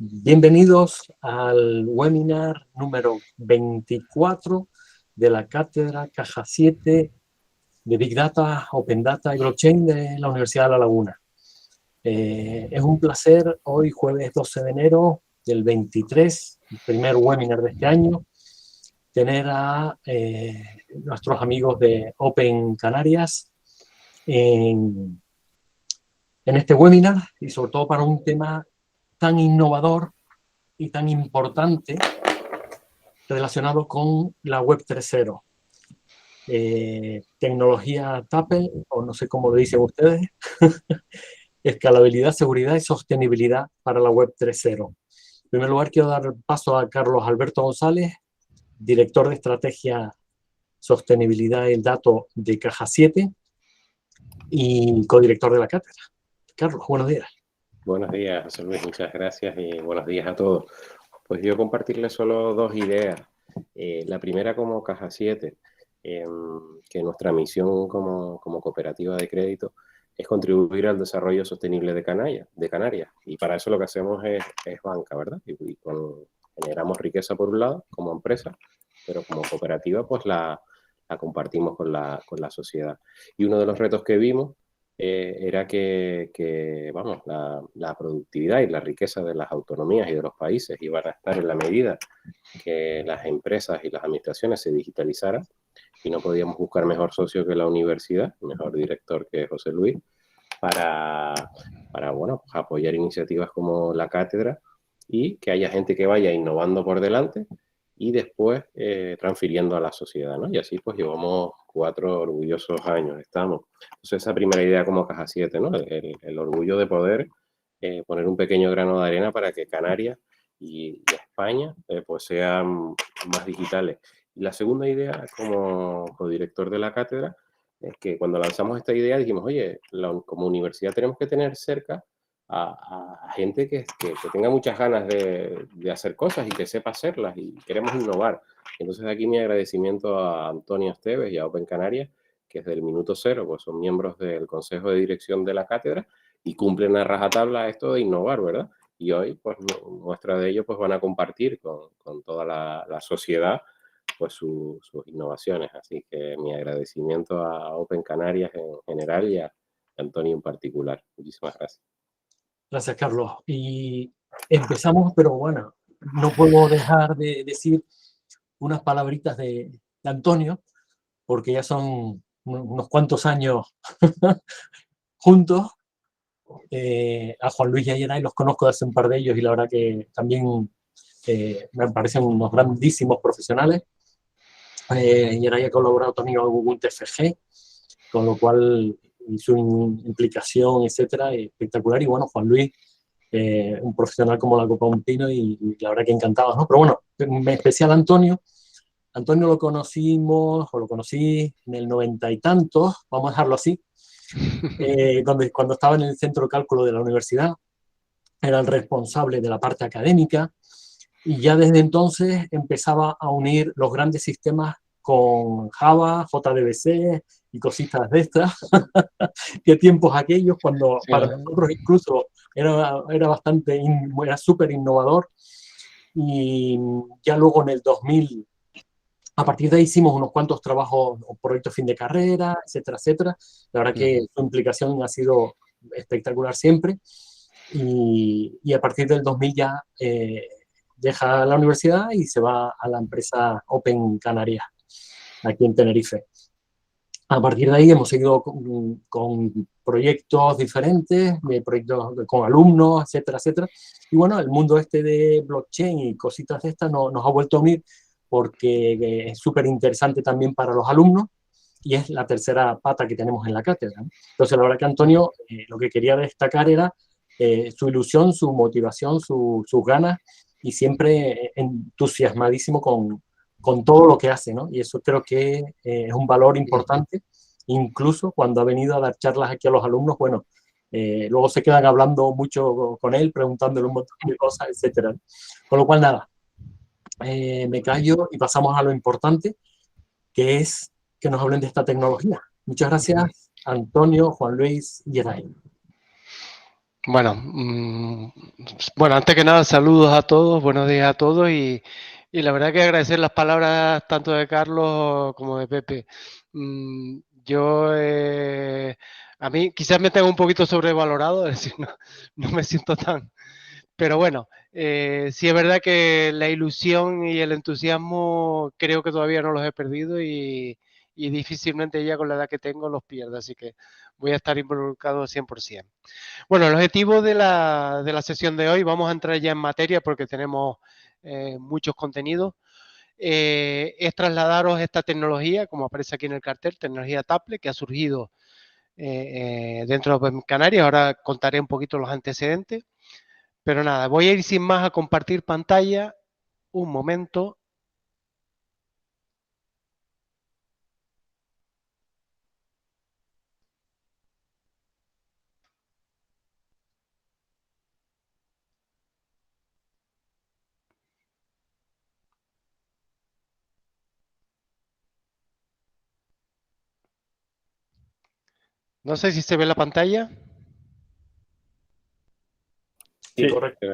Bienvenidos al webinar número 24 de la cátedra Caja 7 de Big Data, Open Data y Blockchain de la Universidad de La Laguna. Es un placer hoy, jueves 12 de enero del 23, el primer webinar de este año, tener a nuestros amigos de Open Canarias en este webinar y sobre todo para un tema tan innovador y tan importante relacionado con la Web 3.0. Tecnología TAPL, o no sé cómo lo dicen ustedes, escalabilidad, seguridad y sostenibilidad para la Web 3.0. En primer lugar, quiero dar paso a Carlos Alberto González, director de Estrategia, Sostenibilidad y el Dato de Caja 7 y codirector de la cátedra. Carlos, buenos días. Buenos días, José Luis, muchas gracias y buenos días a todos. Pues yo compartirles solo dos ideas. La primera como Caja 7, que nuestra misión como cooperativa de crédito es contribuir al desarrollo sostenible de Canarias. Y para eso lo que hacemos es banca, ¿verdad? Y generamos riqueza por un lado como empresa, pero como cooperativa pues la compartimos con la sociedad. Y uno de los retos que vimos era que vamos, la productividad y la riqueza de las autonomías y de los países iban a estar en la medida que las empresas y las administraciones se digitalizaran, y no podíamos buscar mejor socio que la universidad, mejor director que José Luis, para bueno, pues apoyar iniciativas como la cátedra y que haya gente que vaya innovando por delante y después transfiriendo a la sociedad, ¿no? Y así pues llevamos 4 orgullosos años, estamos. Entonces esa primera idea como Caja 7, ¿no? El orgullo de poder poner un pequeño grano de arena para que Canarias y España pues sean más digitales. Y la segunda idea, como codirector de la cátedra, es que cuando lanzamos esta idea dijimos, oye, como universidad tenemos que tener cerca a gente que tenga muchas ganas de hacer cosas y que sepa hacerlas, y queremos innovar. Entonces aquí mi agradecimiento a Antonio Esteves y a Open Canarias, que desde el minuto cero pues son miembros del consejo de dirección de la cátedra y cumplen a rajatabla esto de innovar, ¿verdad? Y hoy pues muestra de ello pues van a compartir con toda la sociedad pues sus innovaciones. Así que mi agradecimiento a Open Canarias en general y a Antonio en particular. Muchísimas gracias. Gracias, Carlos. Y empezamos, pero bueno, no puedo dejar de decir unas palabritas de Antonio, porque ya son unos cuantos años juntos. A Juan Luis y a Yeray los conozco de hace un par de ellos y la verdad que también me parecen unos grandísimos profesionales. Yeray ha colaborado también con Google TFG, con lo cual su implicación, etcétera, es espectacular. Y bueno, Juan Luis, un profesional como la copa de un pino y la verdad que encantados, ¿no? Pero bueno, en especial Antonio lo conocimos, o lo conocí en el 90 y tantos, vamos a dejarlo así, cuando estaba en el centro de cálculo de la universidad, era el responsable de la parte académica, y ya desde entonces empezaba a unir los grandes sistemas con Java, JDBC y cositas de estas. Qué tiempos aquellos, cuando para nosotros incluso era bastante, era súper innovador. Y ya luego en el 2000, a partir de ahí hicimos unos cuantos trabajos o proyectos fin de carrera, etcétera, etcétera. La verdad que su implicación ha sido espectacular siempre. Y a partir del 2000 ya deja la universidad y se va a la empresa Open Canarias, aquí en Tenerife. A partir de ahí hemos seguido con proyectos diferentes, proyectos con alumnos, etcétera, etcétera. Y bueno, el mundo este de blockchain y cositas de estas nos ha vuelto a unir porque es súper interesante también para los alumnos y es la tercera pata que tenemos en la cátedra, ¿no? Entonces, la verdad que Antonio lo que quería destacar era su ilusión, su motivación, sus ganas y siempre entusiasmadísimo con todo lo que hace, ¿no? Y eso creo que es un valor importante, incluso cuando ha venido a dar charlas aquí a los alumnos, bueno, luego se quedan hablando mucho con él, preguntándole un montón de cosas, etcétera. Con lo cual, nada, me callo y pasamos a lo importante, que es que nos hablen de esta tecnología. Muchas gracias, Antonio, Juan Luis y Yeray. Bueno, bueno, antes que nada, saludos a todos, buenos días a todos y la verdad que agradecer las palabras tanto de Carlos como de Pepe. Yo, a mí quizás me tengo un poquito sobrevalorado, es decir, no me siento tan... Pero bueno, sí es verdad que la ilusión y el entusiasmo creo que todavía no los he perdido y difícilmente ya con la edad que tengo los pierdo, así que voy a estar involucrado 100%. Bueno, el objetivo de la sesión de hoy, vamos a entrar ya en materia porque tenemos muchos contenidos, es trasladaros esta tecnología, como aparece aquí en el cartel, tecnología Taple, que ha surgido dentro de Canarias. Ahora contaré un poquito los antecedentes, pero nada, voy a ir sin más a compartir pantalla. Un momento. No sé si se ve la pantalla. Sí, correcto.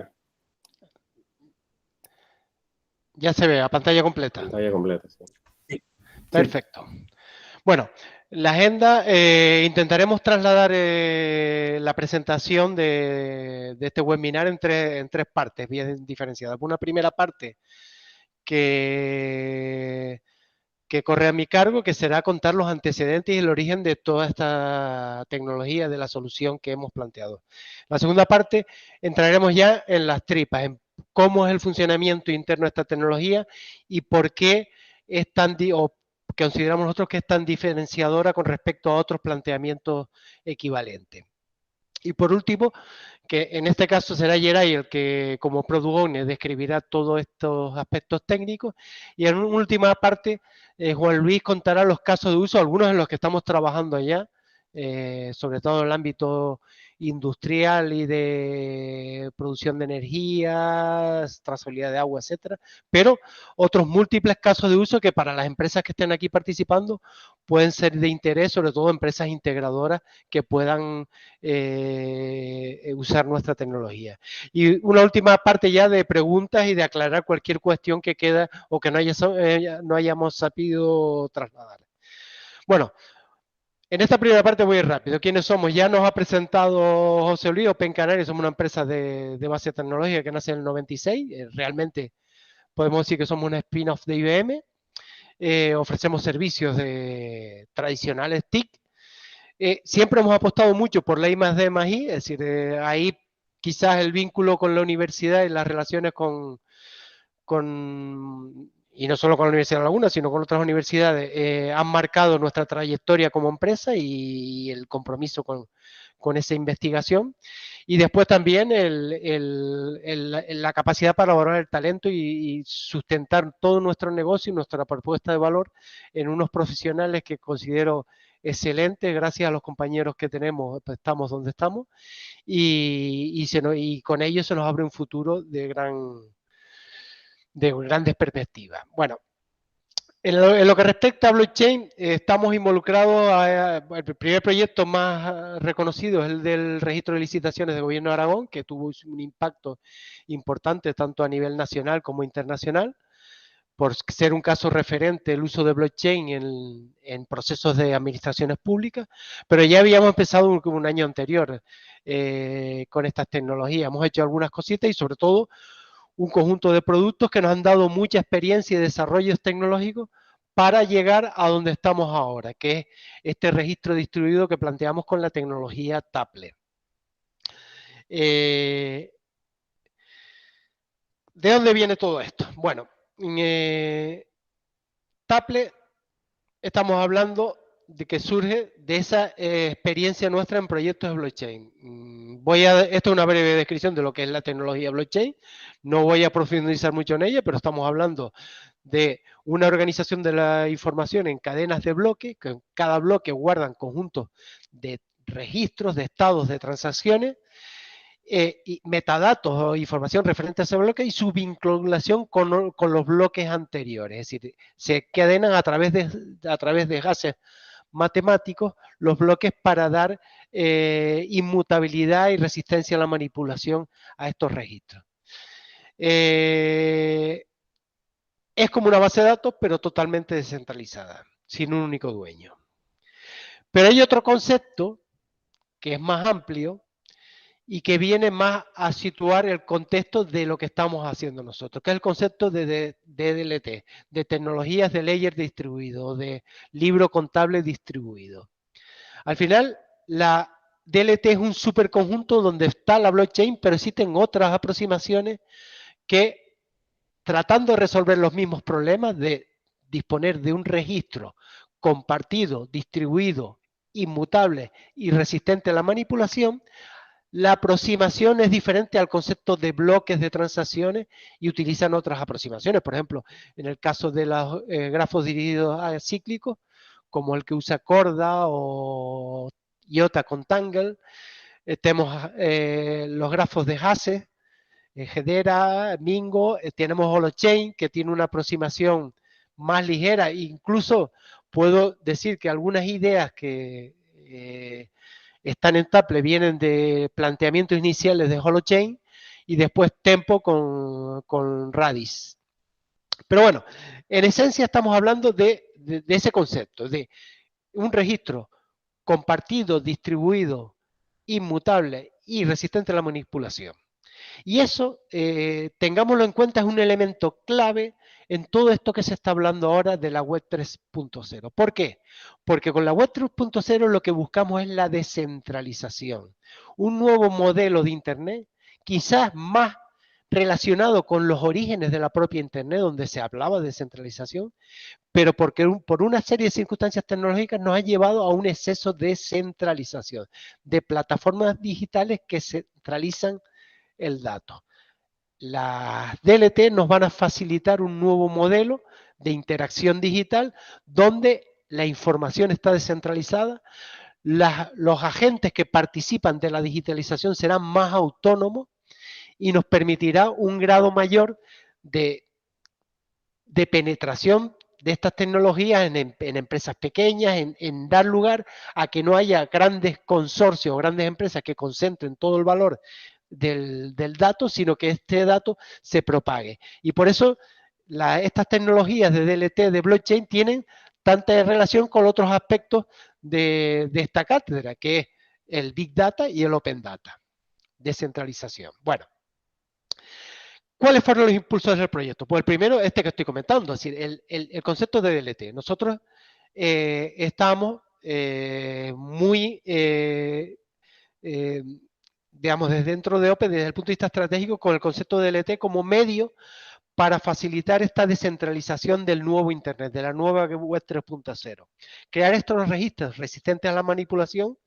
Ya se ve, a pantalla completa. Pantalla completa, sí. Perfecto. Bueno, la agenda, intentaremos trasladar la presentación de este webinar en tres partes bien diferenciadas. Una primera parte que corre a mi cargo, que será contar los antecedentes y el origen de toda esta tecnología, de la solución que hemos planteado. La segunda parte, entraremos ya en las tripas, en cómo es el funcionamiento interno de esta tecnología y por qué es tan, o consideramos nosotros que es tan diferenciadora con respecto a otros planteamientos equivalentes. Y por último, que en este caso será Geray el que como Product Owner describirá todos estos aspectos técnicos y en una última parte Juan Luis contará los casos de uso, algunos en los que estamos trabajando allá, sobre todo en el ámbito industrial y de producción de energía, trazabilidad de agua, etcétera, pero otros múltiples casos de uso que para las empresas que estén aquí participando pueden ser de interés, sobre todo empresas integradoras que puedan usar nuestra tecnología. Y una última parte ya de preguntas y de aclarar cualquier cuestión que queda o que no hayamos sabido trasladar. Bueno, en esta primera parte voy a ir rápido. ¿Quiénes somos? Ya nos ha presentado José Luis, Open Canarias, somos una empresa de base tecnológica que nace en el 96. Realmente podemos decir que somos una spin-off de IBM. Ofrecemos servicios tradicionales TIC. Siempre hemos apostado mucho por la I+D+I, es decir, ahí quizás el vínculo con la universidad y las relaciones y no solo con la Universidad de Laguna, sino con otras universidades, han marcado nuestra trayectoria como empresa y el compromiso con esa investigación. Y después también la capacidad para valorar el talento y sustentar todo nuestro negocio y nuestra propuesta de valor en unos profesionales que considero excelentes, gracias a los compañeros que tenemos, pues estamos donde estamos, y con ellos se nos abre un futuro de grandes perspectivas. Bueno, en lo que respecta a blockchain, estamos involucrados. El primer proyecto más reconocido es el del registro de licitaciones del Gobierno de Aragón, que tuvo un impacto importante tanto a nivel nacional como internacional, por ser un caso referente el uso de blockchain en procesos de administraciones públicas, pero ya habíamos empezado un año anterior con estas tecnologías. Hemos hecho algunas cositas y sobre todo un conjunto de productos que nos han dado mucha experiencia y desarrollos tecnológicos para llegar a donde estamos ahora, que es este registro distribuido que planteamos con la tecnología Taple. ¿De dónde viene todo esto? Bueno, Taple, estamos hablando de que surge de esa experiencia nuestra en proyectos de blockchain. Esto es una breve descripción de lo que es la tecnología blockchain. No voy a profundizar mucho en ella, pero estamos hablando de una organización de la información en cadenas de bloques, que en cada bloque guardan conjuntos de registros, de estados, de transacciones, y metadatos o información referente a ese bloque y su vinculación con los bloques anteriores. Es decir, se cadenan a través de gases matemáticos los bloques para dar inmutabilidad y resistencia a la manipulación a estos registros. Es como una base de datos, pero totalmente descentralizada, sin un único dueño. Pero hay otro concepto que es más amplio y que viene más a situar el contexto de lo que estamos haciendo nosotros, que es el concepto de DLT, de tecnologías de ledger distribuido, de libro contable distribuido. Al final, la DLT es un superconjunto donde está la blockchain, pero existen otras aproximaciones que, tratando de resolver los mismos problemas de disponer de un registro compartido, distribuido, inmutable y resistente a la manipulación, la aproximación es diferente al concepto de bloques de transacciones y utilizan otras aproximaciones. Por ejemplo, en el caso de los grafos dirigidos a cíclicos, como el que usa Corda o IOTA con Tangle, tenemos los grafos de Hasse, Hedera, Mingo, tenemos Holochain, que tiene una aproximación más ligera. Incluso puedo decir que algunas ideas que están en Taple vienen de planteamientos iniciales de Holochain y después Tempo con Radis. Pero bueno, en esencia estamos hablando de ese concepto, de un registro compartido, distribuido, inmutable y resistente a la manipulación. Y eso, tengámoslo en cuenta, es un elemento clave en todo esto que se está hablando ahora de la web 3.0. ¿Por qué? Porque con la web 3.0 lo que buscamos es la descentralización. Un nuevo modelo de Internet, quizás más relacionado con los orígenes de la propia Internet, donde se hablaba de descentralización, pero porque por una serie de circunstancias tecnológicas nos ha llevado a un exceso de centralización, de plataformas digitales que centralizan el dato. Las DLT nos van a facilitar un nuevo modelo de interacción digital donde la información está descentralizada, los agentes que participan de la digitalización serán más autónomos y nos permitirá un grado mayor de penetración de estas tecnologías en empresas pequeñas, en dar lugar a que no haya grandes consorcios o grandes empresas que concentren todo el valor del dato, sino que este dato se propague. Y por eso estas tecnologías de DLT, de blockchain, tienen tanta relación con otros aspectos de esta cátedra, que es el Big Data y el Open Data, descentralización. Bueno, ¿cuáles fueron los impulsores del proyecto? Pues el primero, este que estoy comentando, es decir, el concepto de DLT. Nosotros estamos muy, digamos, desde dentro de Open, desde el punto de vista estratégico, con el concepto de DLT como medio para facilitar esta descentralización del nuevo Internet, de la nueva web 3.0. Crear estos registros resistentes a la manipulación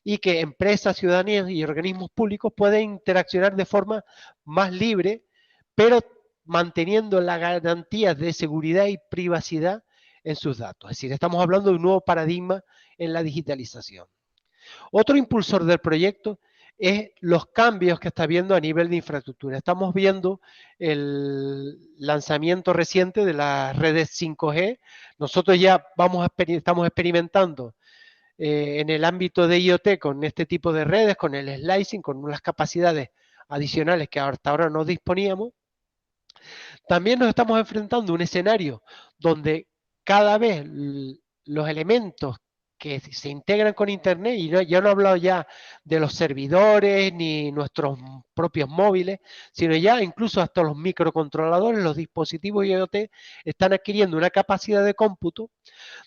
y que empresas, ciudadanías y organismos públicos pueden interaccionar de forma más libre, pero manteniendo las garantías de seguridad y privacidad en sus datos. Es decir, estamos hablando de un nuevo paradigma en la digitalización. Otro impulsor del proyecto es los cambios que está habiendo a nivel de infraestructura. Estamos viendo el lanzamiento reciente de las redes 5G. Nosotros ya estamos experimentando en el ámbito de IoT con este tipo de redes, con el slicing, con unas capacidades adicionales que hasta ahora no disponíamos. También nos estamos enfrentando a un escenario donde cada vez los elementos que se integran con Internet, y yo no he hablado ya de los servidores ni nuestros propios móviles, sino ya incluso hasta los microcontroladores, los dispositivos IoT están adquiriendo una capacidad de cómputo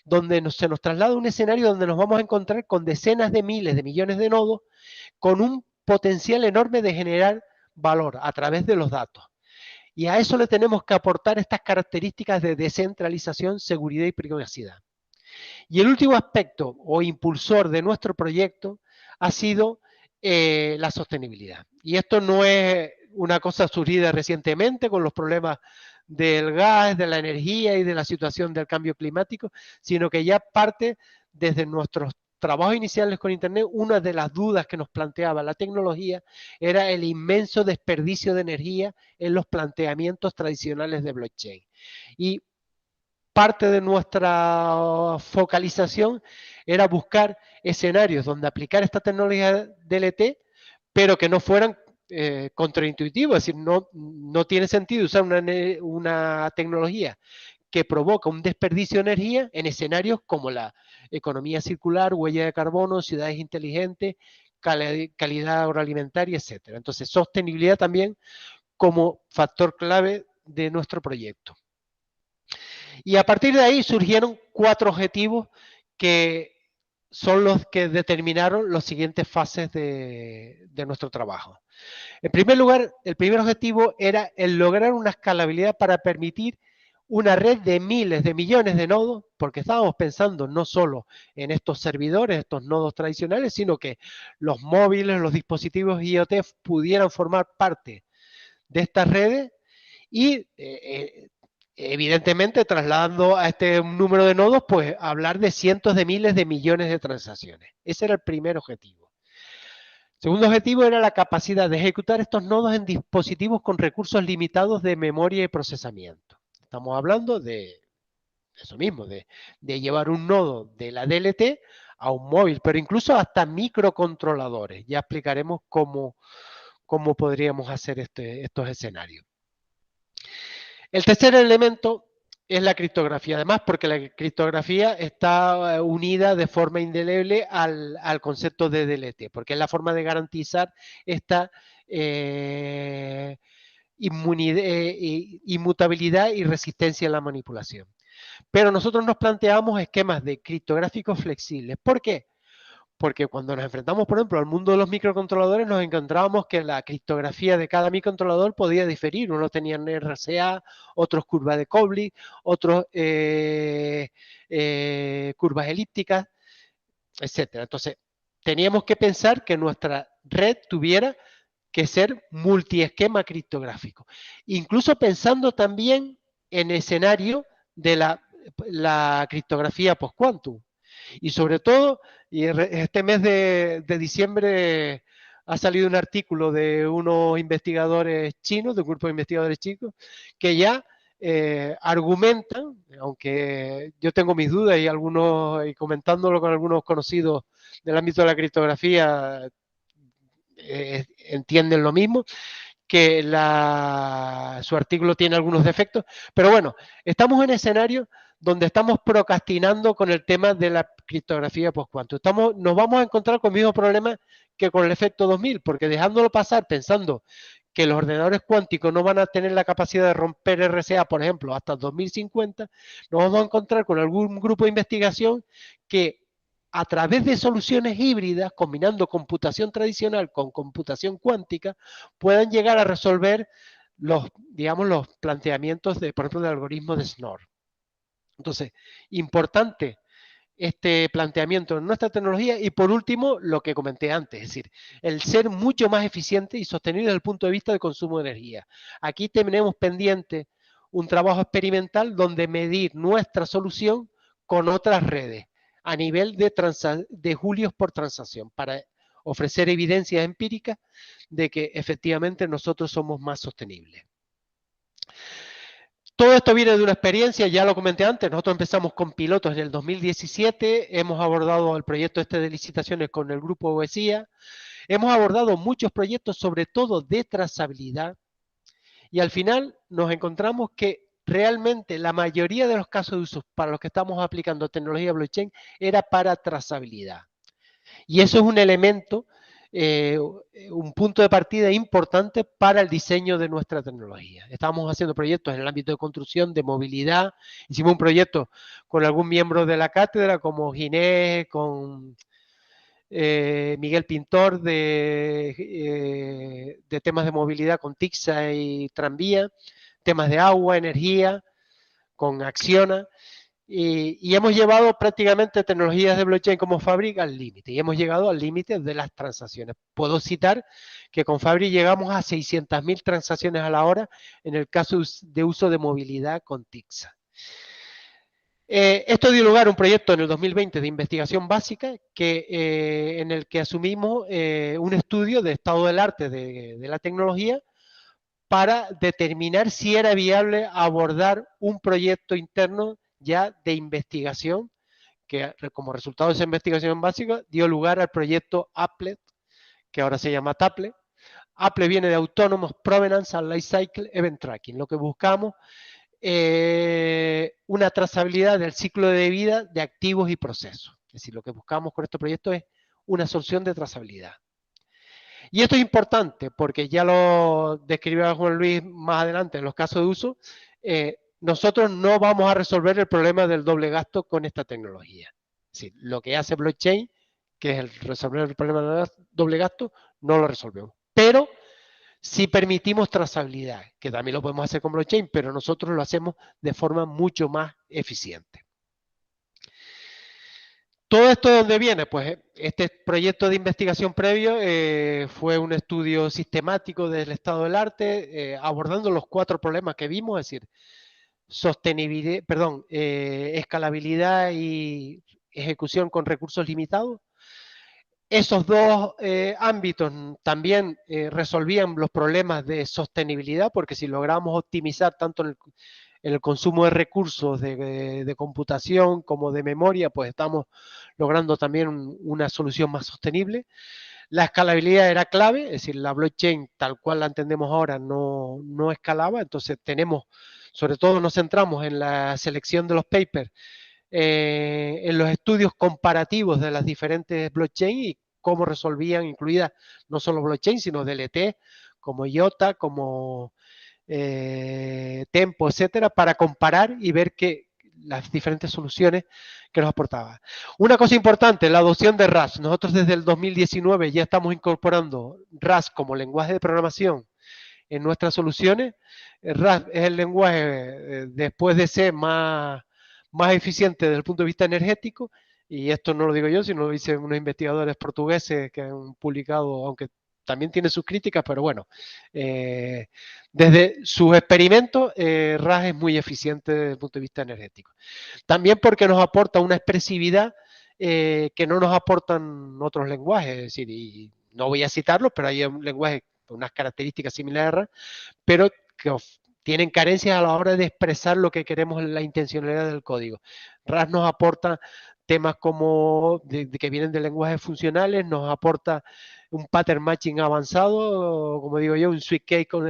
donde se nos traslada un escenario donde nos vamos a encontrar con decenas de miles de millones de nodos con un potencial enorme de generar valor a través de los datos. Y a eso le tenemos que aportar estas características de descentralización, seguridad y privacidad. Y el último aspecto o impulsor de nuestro proyecto ha sido la sostenibilidad. Y esto no es una cosa surgida recientemente con los problemas del gas, de la energía y de la situación del cambio climático, sino que ya parte desde nuestros trabajos iniciales con Internet. Una de las dudas que nos planteaba la tecnología era el inmenso desperdicio de energía en los planteamientos tradicionales de blockchain. Y parte de nuestra focalización era buscar escenarios donde aplicar esta tecnología DLT, pero que no fueran contraintuitivos. Es decir, no tiene sentido usar una tecnología que provoca un desperdicio de energía en escenarios como la economía circular, huella de carbono, ciudades inteligentes, calidad agroalimentaria, etcétera. Entonces, sostenibilidad también como factor clave de nuestro proyecto. Y a partir de ahí surgieron 4 objetivos que son los que determinaron las siguientes fases de nuestro trabajo. En primer lugar, el primer objetivo era el lograr una escalabilidad para permitir una red de miles de millones de nodos, porque estábamos pensando no solo en estos servidores, estos nodos tradicionales, sino que los móviles, los dispositivos IoT pudieran formar parte de estas redes y evidentemente trasladando a este número de nodos, pues hablar de cientos de miles de millones de transacciones. Ese era el primer objetivo. El segundo objetivo era la capacidad de ejecutar estos nodos en dispositivos con recursos limitados de memoria y procesamiento. Estamos hablando de eso mismo, de llevar un nodo de la DLT a un móvil, pero incluso hasta microcontroladores. Ya explicaremos cómo podríamos hacer estos escenarios. El tercer elemento es la criptografía, además porque la criptografía está unida de forma indeleble al concepto de DLT, porque es la forma de garantizar esta inmutabilidad y resistencia a la manipulación. Pero nosotros nos planteamos esquemas de criptográficos flexibles. ¿Por qué? Porque cuando nos enfrentamos, por ejemplo, al mundo de los microcontroladores, nos encontrábamos que la criptografía de cada microcontrolador podía diferir. Unos tenían RCA, otros curvas de Koblik, otros curvas elípticas, etcétera. Entonces, teníamos que pensar que nuestra red tuviera que ser multiesquema criptográfico. Incluso pensando también en escenario de la criptografía post-quantum. Y sobre todo, y este mes de diciembre ha salido un artículo de unos investigadores chinos, de un grupo de investigadores chicos, que ya argumentan, aunque yo tengo mis dudas y comentándolo con algunos conocidos del ámbito de la criptografía, entienden lo mismo, que su artículo tiene algunos defectos, pero bueno, estamos en escenarios donde estamos procrastinando con el tema de la criptografía post-quantum. Nos vamos a encontrar con el mismo problema que con el efecto 2000, porque dejándolo pasar pensando que los ordenadores cuánticos no van a tener la capacidad de romper RCA, por ejemplo, hasta 2050, nos vamos a encontrar con algún grupo de investigación que a través de soluciones híbridas, combinando computación tradicional con computación cuántica, puedan llegar a resolver los planteamientos, por ejemplo, del algoritmo de Schnorr. Entonces, importante este planteamiento en nuestra tecnología y, por último, lo que comenté antes, es decir, el ser mucho más eficiente y sostenible desde el punto de vista del consumo de energía. Aquí tenemos pendiente un trabajo experimental donde medir nuestra solución con otras redes a nivel de julios por transacción para ofrecer evidencias empíricas de que efectivamente nosotros somos más sostenibles. Todo esto viene de una experiencia, ya lo comenté antes, nosotros empezamos con pilotos en el 2017, hemos abordado el proyecto de licitaciones con el grupo OESIA, hemos abordado muchos proyectos, sobre todo de trazabilidad, y al final nos encontramos que realmente la mayoría de los casos de uso para los que estamos aplicando tecnología blockchain era para trazabilidad. Y eso es un elemento, un punto de partida importante para el diseño de nuestra tecnología. Estamos haciendo proyectos en el ámbito de construcción, de movilidad. Hicimos un proyecto con algún miembro de la cátedra, como Ginés, con Miguel Pintor, de temas de movilidad con TICSA y Tranvía, temas de agua, energía, con Acciona. Y hemos llevado prácticamente tecnologías de blockchain como Fabric al límite. Y hemos llegado al límite de las transacciones. Puedo citar que con Fabric llegamos a 600.000 transacciones a la hora en el caso de uso de movilidad con TICSA. Esto dio lugar a un proyecto en el 2020 de investigación básica en el que asumimos un estudio de estado del arte de la tecnología para determinar si era viable abordar un proyecto interno ya de investigación, que como resultado de esa investigación básica dio lugar al proyecto Applet, que ahora se llama Taple. Apple viene de Autonomous Provenance and Lifecycle Event Tracking. Lo que buscamos una trazabilidad del ciclo de vida de activos y procesos. Es decir, lo que buscamos con este proyecto es una solución de trazabilidad. Y esto es importante porque ya lo describirá Juan Luis más adelante en los casos de uso. Nosotros no vamos a resolver el problema del doble gasto con esta tecnología. Es decir, lo que hace blockchain, que es el resolver el problema del doble gasto, no lo resolvemos. Pero si permitimos trazabilidad, que también lo podemos hacer con blockchain, pero nosotros lo hacemos de forma mucho más eficiente. ¿Todo esto de dónde viene? Pues este proyecto de investigación previo fue un estudio sistemático del estado del arte, abordando los 4 problemas que vimos, es decir, sostenibilidad, escalabilidad y ejecución con recursos limitados. Esos 2 ámbitos también resolvían los problemas de sostenibilidad, porque si logramos optimizar tanto en el consumo de recursos de computación como de memoria, pues estamos logrando también una solución más sostenible. La escalabilidad era clave, es decir, la blockchain tal cual la entendemos ahora no escalaba, entonces sobre todo nos centramos en la selección de los papers, en los estudios comparativos de las diferentes blockchain y cómo resolvían, incluidas no solo blockchain, sino DLT, como IOTA, como Tempo, etcétera, para comparar y ver las diferentes soluciones que nos aportaba. Una cosa importante, la adopción de RAS. Nosotros desde el 2019 ya estamos incorporando RAS como lenguaje de programación en nuestras soluciones. RAS es el lenguaje, después de C, más eficiente desde el punto de vista energético, y esto no lo digo yo, sino lo dicen unos investigadores portugueses que han publicado, aunque también tiene sus críticas, pero bueno, desde sus experimentos, RAS es muy eficiente desde el punto de vista energético. También porque nos aporta una expresividad que no nos aportan otros lenguajes, es decir, y no voy a citarlos, pero hay un lenguaje con unas características similares a RAS, pero que tienen carencias a la hora de expresar lo que queremos en la intencionalidad del código. RAS nos aporta temas como que vienen de lenguajes funcionales, nos aporta un pattern matching avanzado, como digo yo, un sweet cake con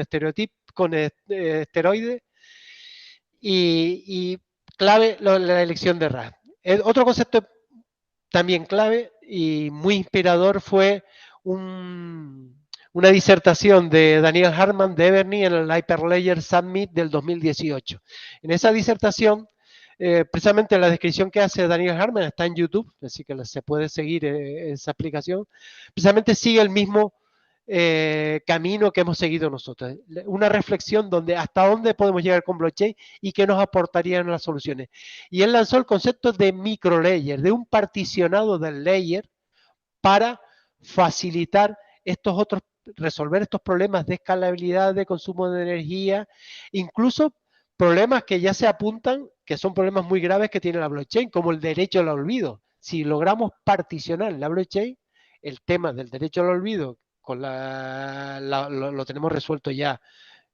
esteroides, y clave la elección de RAS. Otro concepto también clave y muy inspirador fue una disertación de Daniel Hartman de Everny en el Hyperledger Summit del 2018. En esa disertación, precisamente la descripción que hace Daniel Hartman está en YouTube, así que se puede seguir esa aplicación. Precisamente sigue el mismo camino que hemos seguido nosotros. Una reflexión donde hasta dónde podemos llegar con blockchain y qué nos aportarían las soluciones. Y él lanzó el concepto de microlayer, de un particionado del layer para facilitar resolver estos problemas de escalabilidad, de consumo de energía, incluso problemas que ya se apuntan, que son problemas muy graves que tiene la blockchain, como el derecho al olvido. Si logramos particionar la blockchain, el tema del derecho al olvido lo tenemos resuelto ya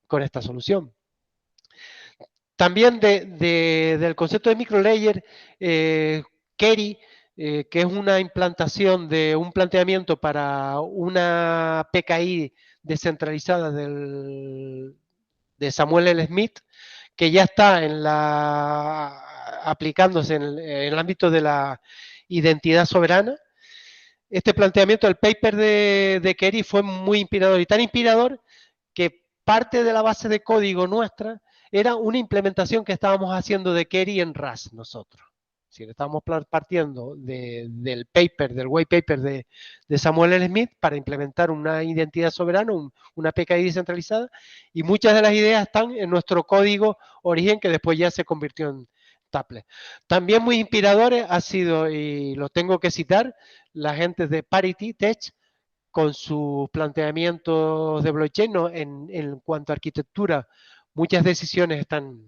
con esta solución. También del concepto de microlayer, Kerry, que es una implantación de un planteamiento para una PKI descentralizada de Samuel L. Smith, que ya está aplicándose en el ámbito de la identidad soberana. Este planteamiento del paper de Kerry fue muy inspirador, y tan inspirador que parte de la base de código nuestra era una implementación que estábamos haciendo de Kerry en RAS nosotros. Si estábamos partiendo del white paper de Samuel L. Smith para implementar una identidad soberana, una PKI descentralizada, y muchas de las ideas están en nuestro código origen que después ya se convirtió en Taple. También muy inspiradores ha sido, y lo tengo que citar, la gente de Parity Tech con sus planteamientos de blockchain, ¿no? En cuanto a arquitectura, muchas decisiones están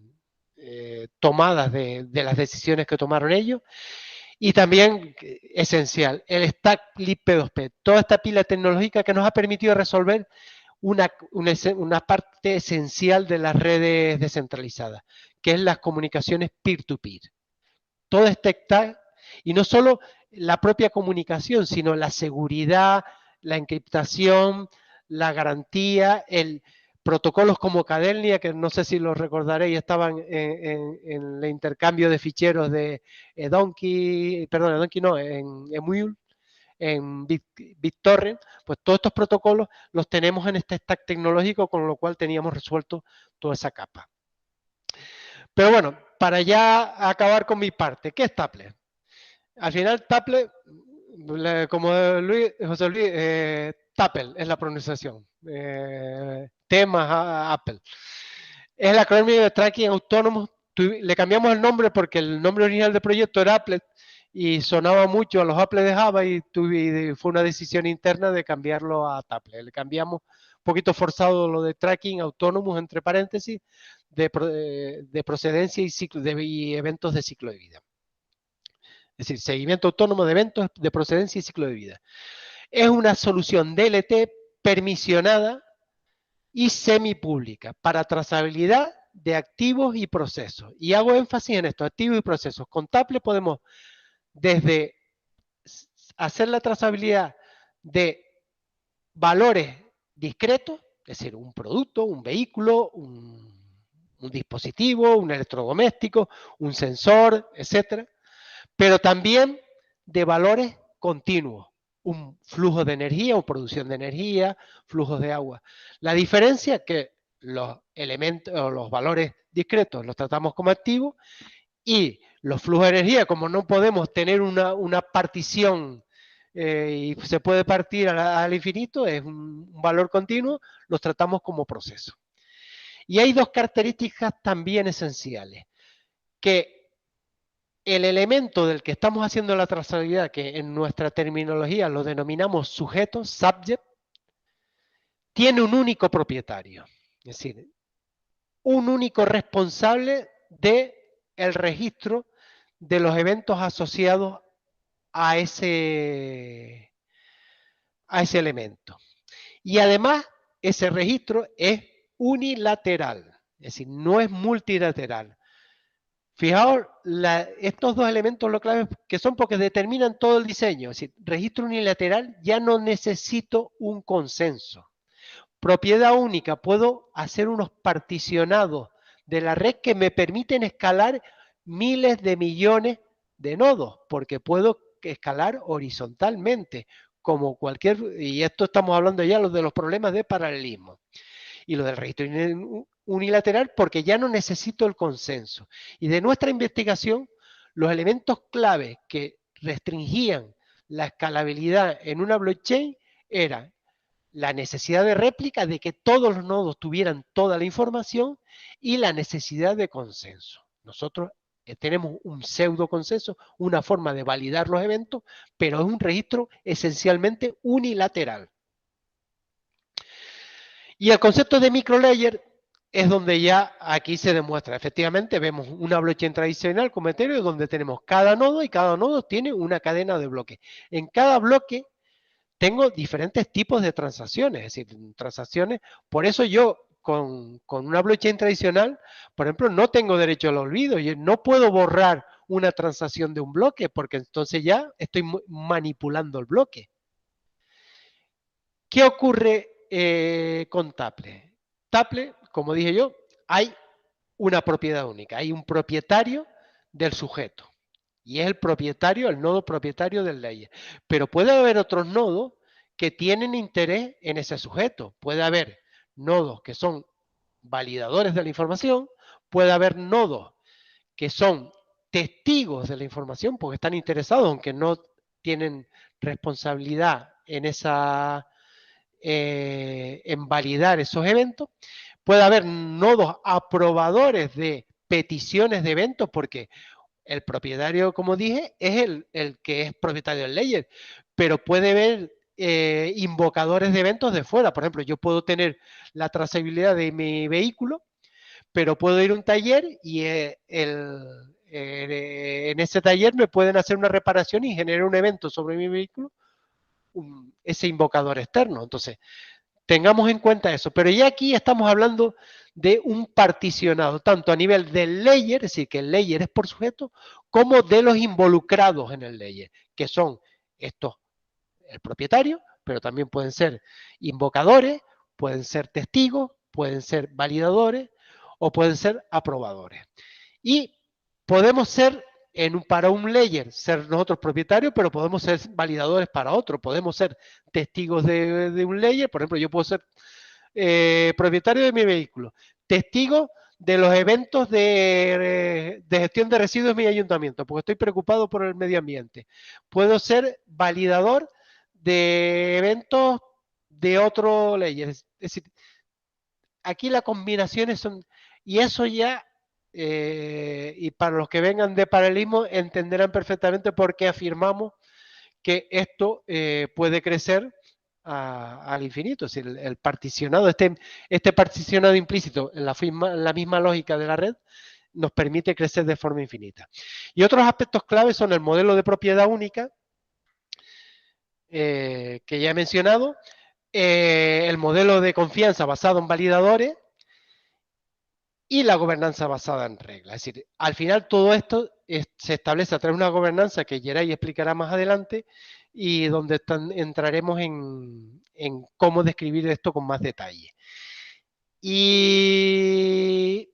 tomadas de las decisiones que tomaron ellos. Y también, esencial, el stack libp2p, toda esta pila tecnológica que nos ha permitido resolver una parte esencial de las redes descentralizadas, que es las comunicaciones peer-to-peer. todo este stack, y no solo la propia comunicación, sino la seguridad, la encriptación, la garantía, protocolos como Cadelnia, que no sé si los recordaréis, estaban en el intercambio de ficheros de Donkey, perdón, Donkey no, en Emule, en BitTorrent, pues todos estos protocolos los tenemos en este stack tecnológico, con lo cual teníamos resuelto toda esa capa. Pero bueno, para ya acabar con mi parte, ¿qué es Taplet? Al final, Taplet, como José Luis, Tapel es la pronunciación. Temas Apple. Es el acrónimo de Tracking Autónomo. Le cambiamos el nombre porque el nombre original del proyecto era Applet y sonaba mucho a los Applet de Java y fue una decisión interna de cambiarlo a Taplet. Le cambiamos un poquito forzado lo de Tracking Autónomos, entre paréntesis, de procedencia y eventos de ciclo de vida. Es decir, seguimiento autónomo de eventos de procedencia y ciclo de vida. Es una solución DLT permisionada y semipública para trazabilidad de activos y procesos. Y hago énfasis en esto, activos y procesos. Con Taplet podemos desde hacer la trazabilidad de valores discretos, es decir, un producto, un vehículo, un dispositivo, un electrodoméstico, un sensor, etcétera, pero también de valores continuos, un flujo de energía o producción de energía, flujos de agua. La diferencia es que los elementos o los valores discretos los tratamos como activos y los flujos de energía, como no podemos tener una partición y se puede partir al infinito, es un valor continuo, los tratamos como proceso. Y hay dos características también esenciales, que el elemento del que estamos haciendo la trazabilidad, que en nuestra terminología lo denominamos sujeto, subject, tiene un único propietario, es decir, un único responsable del registro de los eventos asociados a ese elemento. Y además, ese registro es unilateral, es decir, no es multilateral. Fijaos, estos dos elementos lo clave que son porque determinan todo el diseño. Es decir, registro unilateral, ya no necesito un consenso. Propiedad única, puedo hacer unos particionados de la red que me permiten escalar miles de millones de nodos, porque puedo escalar horizontalmente, como cualquier, y esto estamos hablando ya de los problemas de paralelismo. Y lo del registro unilateral porque ya no necesito el consenso. Y de nuestra investigación, los elementos clave que restringían la escalabilidad en una blockchain eran la necesidad de réplica, de que todos los nodos tuvieran toda la información y la necesidad de consenso. Nosotros tenemos un pseudo consenso, una forma de validar los eventos, pero es un registro esencialmente unilateral. Y el concepto de microlayer es donde ya aquí se demuestra. Efectivamente, vemos una blockchain tradicional como Ethereum, donde tenemos cada nodo y cada nodo tiene una cadena de bloques. En cada bloque tengo diferentes tipos de transacciones, es decir, transacciones. Por eso yo con una blockchain tradicional, por ejemplo, no tengo derecho al olvido. Yo no puedo borrar una transacción de un bloque porque entonces ya estoy manipulando el bloque. ¿Qué ocurre con Taplet? Taplet, como dije yo, hay una propiedad única, hay un propietario del sujeto y es el propietario, el nodo propietario del layer. Pero puede haber otros nodos que tienen interés en ese sujeto. Puede haber nodos que son validadores de la información, puede haber nodos que son testigos de la información porque están interesados, aunque no tienen responsabilidad en en validar esos eventos. Puede haber nodos aprobadores de peticiones de eventos porque el propietario, como dije, es el que es propietario del layer, pero puede haber invocadores de eventos de fuera. Por ejemplo, yo puedo tener la trazabilidad de mi vehículo, pero puedo ir a un taller y en ese taller me pueden hacer una reparación y generar un evento sobre mi vehículo, ese invocador externo. Entonces, tengamos en cuenta eso. Pero ya aquí estamos hablando de un particionado, tanto a nivel del layer, es decir, que el layer es por sujeto, como de los involucrados en el layer, que son estos, el propietario, pero también pueden ser invocadores, pueden ser testigos, pueden ser validadores o pueden ser aprobadores. Y podemos ser, para un layer, ser nosotros propietarios, pero podemos ser validadores para otro. Podemos ser testigos de un layer. Por ejemplo, yo puedo ser propietario de mi vehículo, testigo de los eventos de gestión de residuos en mi ayuntamiento, porque estoy preocupado por el medio ambiente. Puedo ser validador de eventos de otro layer. Es decir, aquí las combinaciones son, y eso ya, y para los que vengan de paralelismo, entenderán perfectamente por qué afirmamos que esto puede crecer al infinito. Es decir, el particionado, este particionado implícito en la misma lógica de la red nos permite crecer de forma infinita. Y otros aspectos claves son el modelo de propiedad única, que ya he mencionado, el modelo de confianza basado en validadores y la gobernanza basada en reglas. Es decir, al final todo esto se establece a través de una gobernanza que Geray explicará más adelante y donde entraremos en cómo describir esto con más detalle. Y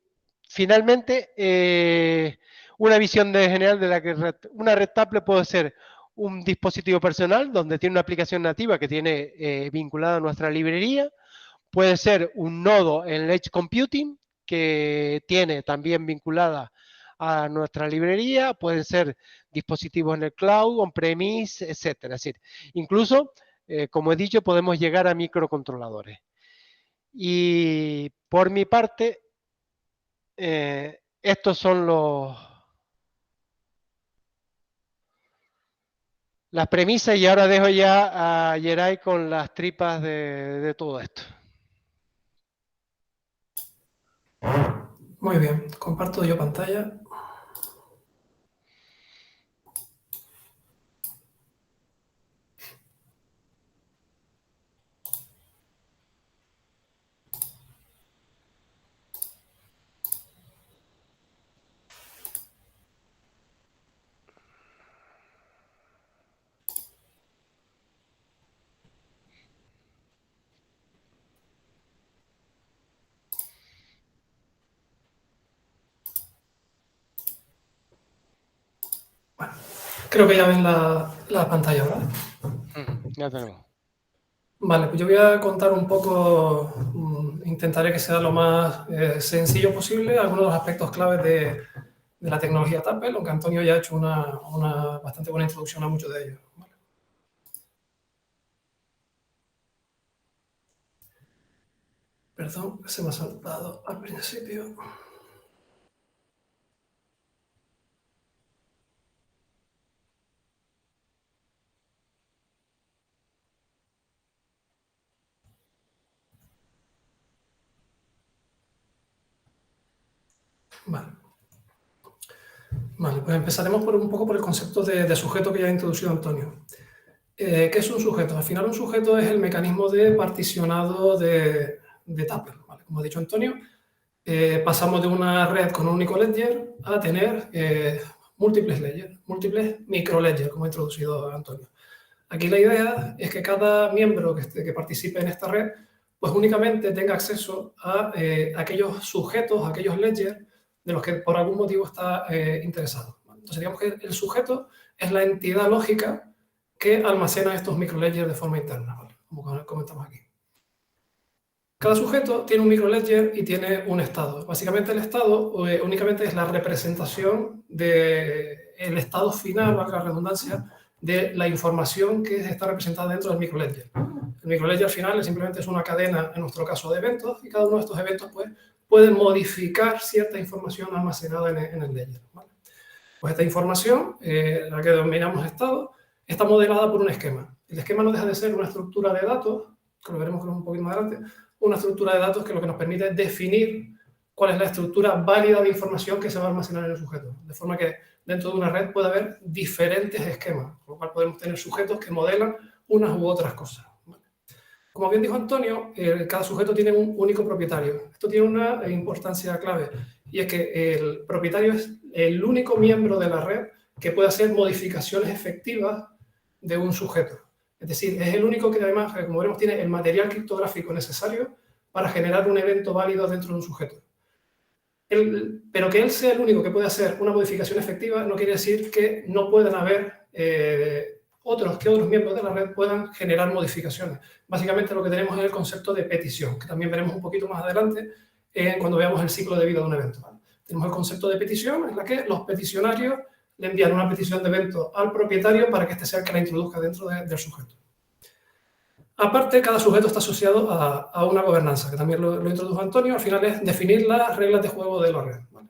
finalmente, una visión general de la que una red Taple puede ser un dispositivo personal donde tiene una aplicación nativa que tiene vinculada a nuestra librería, puede ser un nodo en Edge Computing que tiene también vinculada a nuestra librería, pueden ser dispositivos en el cloud, on-premise, etcétera. Es decir, incluso, como he dicho, podemos llegar a microcontroladores. Y por mi parte, estos son las premisas, y ahora dejo ya a Geray con las tripas de todo esto. Muy bien, comparto yo pantalla. Bueno, creo que ya ven la pantalla, ¿verdad? Ya tenemos. Vale, pues yo voy a contar un poco, intentaré que sea lo más sencillo posible, algunos de los aspectos claves de la tecnología Taple, aunque Antonio ya ha hecho una bastante buena introducción a muchos de ellos. ¿Vale? Perdón, se me ha saltado al principio. Vale. Vale, pues empezaremos un poco por el concepto de sujeto que ya ha introducido Antonio. ¿Qué es un sujeto? Al final un sujeto es el mecanismo de particionado de Taple. ¿Vale? Como ha dicho Antonio, pasamos de una red con un único ledger a tener múltiples ledgers, múltiples microledgers, como ha introducido Antonio. Aquí la idea es que cada miembro que participe en esta red, pues únicamente tenga acceso a aquellos sujetos, a aquellos ledgers de los que por algún motivo está interesado. Entonces, digamos que el sujeto es la entidad lógica que almacena estos microledgers de forma interna, ¿vale? Como comentamos aquí. Cada sujeto tiene un microledger y tiene un estado. Básicamente el estado únicamente es la representación del estado final, valga la redundancia, de la información que está representada dentro del microledger. El microledger final simplemente es una cadena, en nuestro caso, de eventos, y cada uno de estos eventos pues, puede modificar cierta información almacenada en el ledger, ¿vale? Pues esta información, la que denominamos estado, está modelada por un esquema. El esquema no deja de ser una estructura de datos, que lo veremos un poquito más adelante, una estructura de datos que lo que nos permite es definir cuál es la estructura válida de información que se va a almacenar en el sujeto. De forma que dentro de una red puede haber diferentes esquemas, con lo cual podemos tener sujetos que modelan unas u otras cosas. ¿Vale? Como bien dijo Antonio, cada sujeto tiene un único propietario. Esto tiene una importancia clave, y es que el propietario es el único miembro de la red que puede hacer modificaciones efectivas de un sujeto. Es decir, es el único que además, como veremos, tiene el material criptográfico necesario para generar un evento válido dentro de un sujeto. Pero que él sea el único que puede hacer una modificación efectiva no quiere decir que no puedan haber otros miembros de la red puedan generar modificaciones. Básicamente lo que tenemos es el concepto de petición, que también veremos un poquito más adelante cuando veamos el ciclo de vida de un evento, ¿vale? Tenemos el concepto de petición, en la que los peticionarios le envían una petición de evento al propietario para que éste sea el que la introduzca dentro del sujeto. Aparte, cada sujeto está asociado a una gobernanza, que también lo introdujo Antonio. Al final es definir las reglas de juego de la red, ¿vale?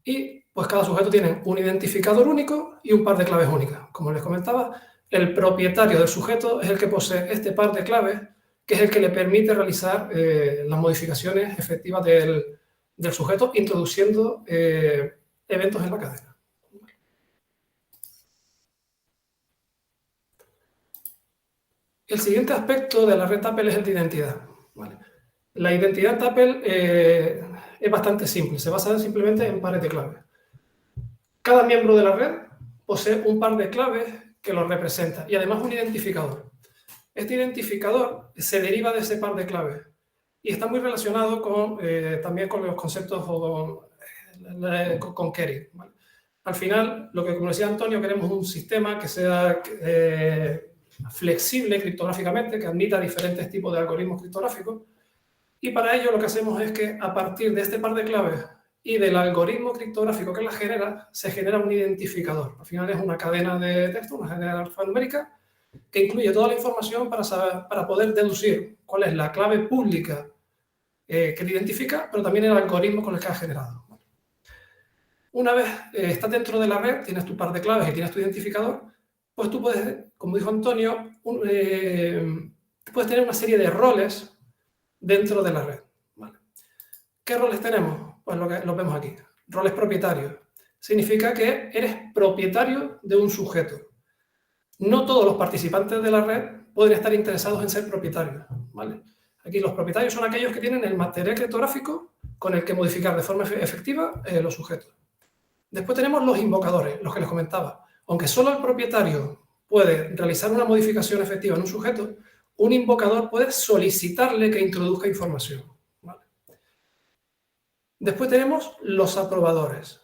Y pues cada sujeto tiene un identificador único y un par de claves únicas. Como les comentaba, el propietario del sujeto es el que posee este par de claves, que es el que le permite realizar las modificaciones efectivas del sujeto, introduciendo eventos en la cadena. El siguiente aspecto de la red Tuple es el de identidad, ¿vale? La identidad Tuple es bastante simple, se basa simplemente en pares de claves. Cada miembro de la red posee un par de claves que lo representa y además un identificador. Este identificador se deriva de ese par de claves y está muy relacionado también con los conceptos con Kerry, ¿vale? Al final, como decía Antonio, queremos un sistema que sea flexible criptográficamente, que admita diferentes tipos de algoritmos criptográficos, y para ello lo que hacemos es que a partir de este par de claves y del algoritmo criptográfico que las genera, se genera un identificador. Al final es una cadena de texto, una cadena alfanumérica, que incluye toda la información para poder deducir cuál es la clave pública que le identifica, pero también el algoritmo con el que ha generado. Una vez estás dentro de la red, tienes tu par de claves y tienes tu identificador, pues tú puedes, como dijo Antonio, puedes tener una serie de roles dentro de la red, ¿vale? ¿Qué roles tenemos? Pues los vemos aquí. Roles propietarios. Significa que eres propietario de un sujeto. No todos los participantes de la red pueden estar interesados en ser propietarios, ¿vale? Aquí los propietarios son aquellos que tienen el material criptográfico con el que modificar de forma efectiva los sujetos. Después tenemos los invocadores, los que les comentaba. Aunque solo el propietario puede realizar una modificación efectiva en un sujeto, un invocador puede solicitarle que introduzca información, ¿vale? Después tenemos los aprobadores.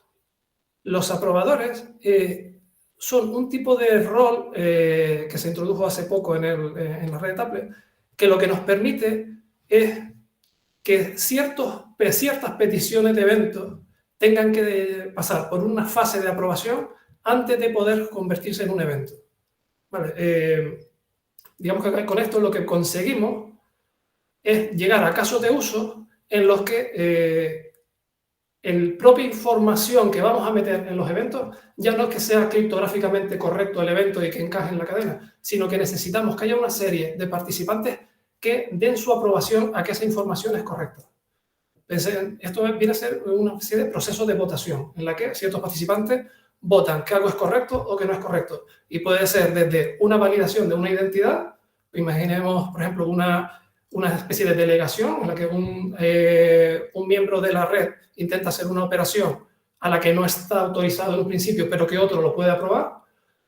Los aprobadores son un tipo de rol que se introdujo hace poco en la red Tuple, que lo que nos permite es que ciertas peticiones de eventos tengan que pasar por una fase de aprobación antes de poder convertirse en un evento, ¿vale? Digamos que con esto lo que conseguimos es llegar a casos de uso en los que la propia información que vamos a meter en los eventos ya no es que sea criptográficamente correcto el evento y que encaje en la cadena, sino que necesitamos que haya una serie de participantes que den su aprobación a que esa información es correcta. Esto viene a ser una especie de proceso de votación en la que ciertos participantes votan que algo es correcto o que no es correcto. Y puede ser desde una validación de una identidad, imaginemos, por ejemplo, una especie de delegación en la que un miembro de la red intenta hacer una operación a la que no está autorizado en un principio, pero que otro lo puede aprobar.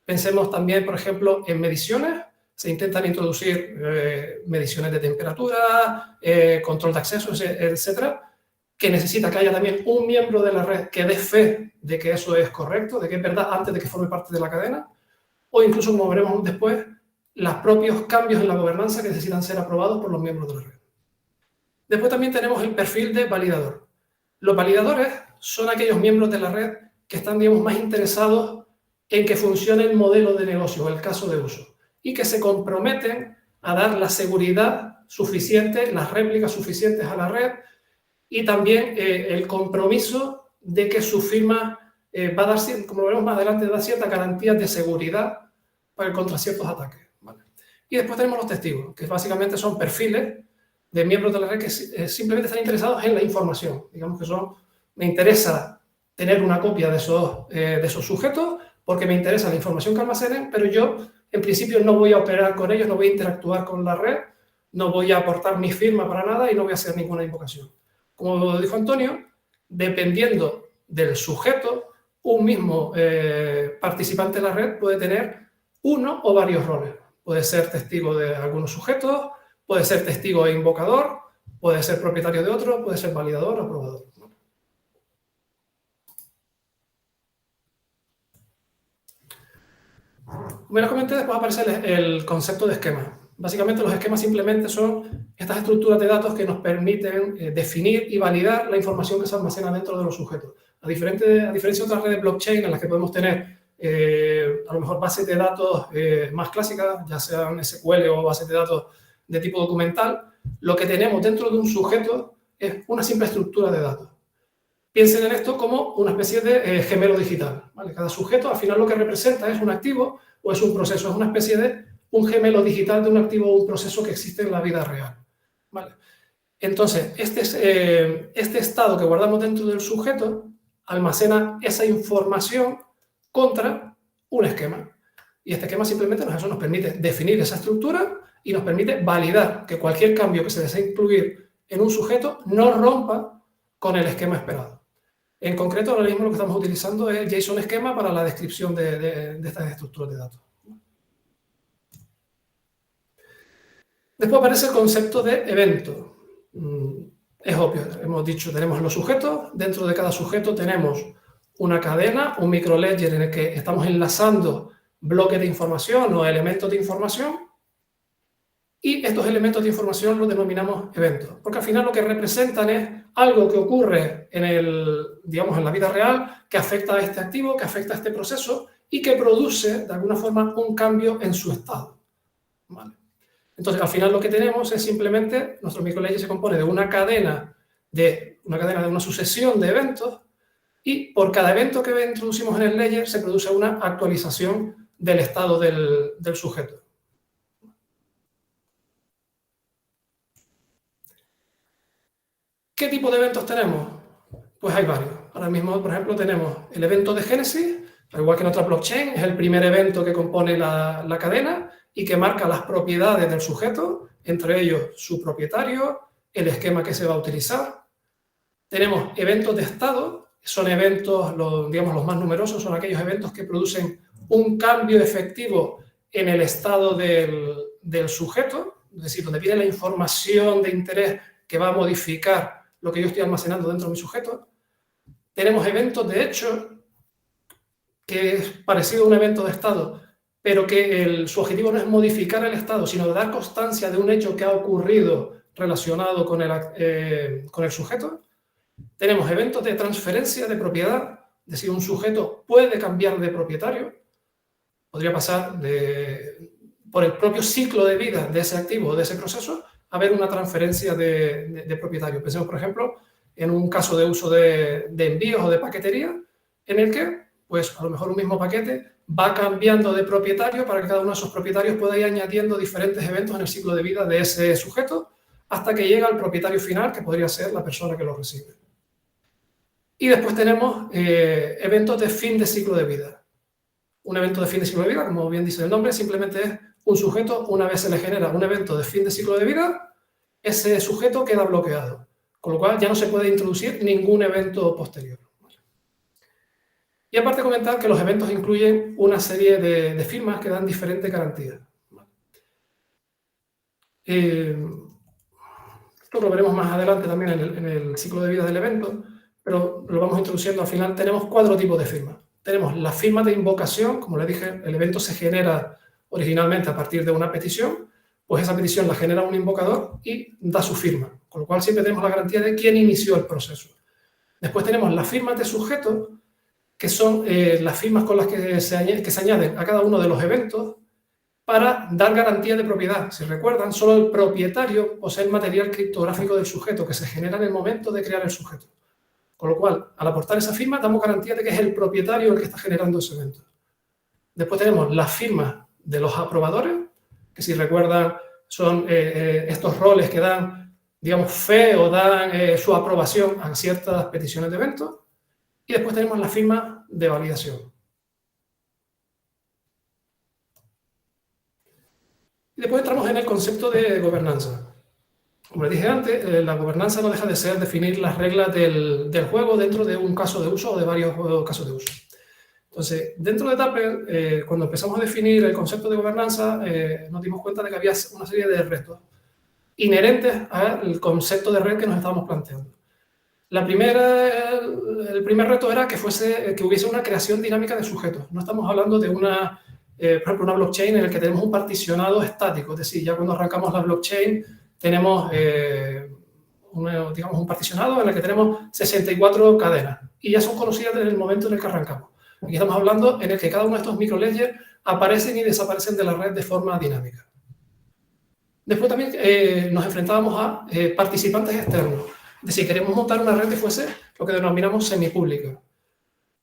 Pensemos también, por ejemplo, en mediciones. Se intentan introducir mediciones de temperatura, control de acceso, etcétera, que necesita que haya también un miembro de la red que dé fe de que eso es correcto, de que es verdad, antes de que forme parte de la cadena, o incluso, como veremos después, los propios cambios en la gobernanza que necesitan ser aprobados por los miembros de la red. Después también tenemos el perfil de validador. Los validadores son aquellos miembros de la red que están, digamos, más interesados en que funcione el modelo de negocio, el caso de uso, y que se comprometen a dar la seguridad suficiente, las réplicas suficientes a la red, y también el compromiso de que su firma va a dar, como lo veremos más adelante, da ciertas garantías de seguridad contra ciertos ataques, ¿vale? Y después tenemos los testigos, que básicamente son perfiles de miembros de la red que simplemente están interesados en la información. Digamos que me interesa tener una copia de esos sujetos porque me interesa la información que almacenen, pero yo, en principio, no voy a operar con ellos, no voy a interactuar con la red, no voy a aportar mi firma para nada y no voy a hacer ninguna invocación. Como dijo Antonio, dependiendo del sujeto, un mismo participante de la red puede tener uno o varios roles. Puede ser testigo de algunos sujetos, puede ser testigo e invocador, puede ser propietario de otro, puede ser validador o aprobador. Como les comenté, después aparece el concepto de esquema. Básicamente los esquemas simplemente son estas estructuras de datos que nos permiten definir y validar la información que se almacena dentro de los sujetos. A diferencia de otras redes blockchain en las que podemos tener a lo mejor bases de datos más clásicas, ya sean SQL o bases de datos de tipo documental, lo que tenemos dentro de un sujeto es una simple estructura de datos. Piensen en esto como una especie de gemelo digital, ¿vale? Cada sujeto al final lo que representa es un activo o es un proceso, es una especie de un gemelo digital de un activo o un proceso que existe en la vida real, ¿vale? Entonces, este estado que guardamos dentro del sujeto almacena esa información contra un esquema. Y este esquema simplemente nos permite definir esa estructura y nos permite validar que cualquier cambio que se desee incluir en un sujeto no rompa con el esquema esperado. En concreto, ahora mismo lo que estamos utilizando es JSON esquema para la descripción de estas estructuras de datos. Después aparece el concepto de evento. Es obvio, hemos dicho, tenemos los sujetos, dentro de cada sujeto tenemos una cadena, un microledger en el que estamos enlazando bloques de información o elementos de información, y estos elementos de información los denominamos eventos, porque al final lo que representan es algo que ocurre digamos, en la vida real, que afecta a este activo, que afecta a este proceso y que produce, de alguna forma, un cambio en su estado. ¿Vale? Entonces, al final lo que tenemos es simplemente, nuestro microledger se compone de una cadena de una sucesión de eventos, y por cada evento que introducimos en el ledger se produce una actualización del estado del sujeto. ¿Qué tipo de eventos tenemos? Pues hay varios. Ahora mismo, por ejemplo, tenemos el evento de génesis, al igual que en otra blockchain, es el primer evento que compone la cadena y que marca las propiedades del sujeto, entre ellos su propietario, el esquema que se va a utilizar. Tenemos eventos de estado, son eventos, digamos, los más numerosos, son aquellos eventos que producen un cambio efectivo en el estado del sujeto, es decir, donde viene la información de interés que va a modificar lo que yo estoy almacenando dentro de mi sujeto. Tenemos eventos de hecho, que es parecido a un evento de estado, pero que su objetivo no es modificar el estado, sino dar constancia de un hecho que ha ocurrido relacionado con el sujeto. Tenemos eventos de transferencia de propiedad, es decir, un sujeto puede cambiar de propietario, podría pasar por el propio ciclo de vida de ese activo o de ese proceso, haber una transferencia de propietario. Pensemos, por ejemplo, en un caso de uso de envíos o de paquetería, en el que, pues, a lo mejor un mismo paquete va cambiando de propietario para que cada uno de esos propietarios pueda ir añadiendo diferentes eventos en el ciclo de vida de ese sujeto hasta que llega al propietario final, que podría ser la persona que lo recibe. Y después tenemos eventos de fin de ciclo de vida. Un evento de fin de ciclo de vida, como bien dice el nombre, simplemente es un sujeto, una vez se le genera un evento de fin de ciclo de vida, ese sujeto queda bloqueado, con lo cual ya no se puede introducir ningún evento posterior. Y aparte comentar que los eventos incluyen una serie de firmas que dan diferentes garantías. Esto lo veremos más adelante también en el ciclo de vida del evento, pero lo vamos introduciendo al final. Tenemos 4 tipos de firmas. Tenemos la firma de invocación, como les dije, el evento se genera originalmente a partir de una petición, pues esa petición la genera un invocador y da su firma, con lo cual siempre tenemos la garantía de quién inició el proceso. Después tenemos las firmas de sujeto, que son las firmas con las que se añaden a cada uno de los eventos para dar garantía de propiedad. Si recuerdan, solo el propietario posee el material criptográfico del sujeto que se genera en el momento de crear el sujeto. Con lo cual, al aportar esa firma, damos garantía de que es el propietario el que está generando ese evento. Después tenemos las firmas de los aprobadores, que si recuerdan son estos roles que dan, digamos, fe o dan su aprobación a ciertas peticiones de eventos. Y después tenemos la firma de validación. Y después entramos en el concepto de gobernanza. Como les dije antes, la gobernanza no deja de ser definir las reglas del juego dentro de un caso de uso o de varios casos de uso. Entonces, dentro de Tupper, cuando empezamos a definir el concepto de gobernanza, nos dimos cuenta de que había una serie de retos inherentes al concepto de red que nos estábamos planteando. El primer reto era que hubiese una creación dinámica de sujetos. No estamos hablando de por ejemplo, una blockchain en la que tenemos un particionado estático, es decir, ya cuando arrancamos la blockchain tenemos digamos, un particionado en el que tenemos 64 cadenas y ya son conocidas desde el momento en el que arrancamos. Aquí estamos hablando en el que cada uno de estos microledgers aparecen y desaparecen de la red de forma dinámica. Después también nos enfrentábamos a participantes externos. Es decir, queremos montar una red que fuese lo que denominamos semipública.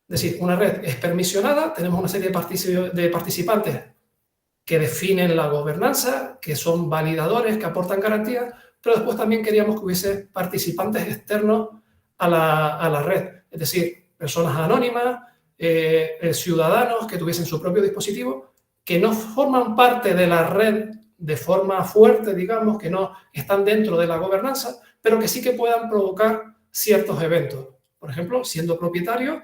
Es decir, una red es permisionada, tenemos una serie de participantes que definen la gobernanza, que son validadores, que aportan garantías, pero después también queríamos que hubiese participantes externos a la red. Es decir, personas anónimas, ciudadanos que tuviesen su propio dispositivo, que no forman parte de la red de forma fuerte, digamos, que no están dentro de la gobernanza, pero que sí que puedan provocar ciertos eventos. Por ejemplo, siendo propietarios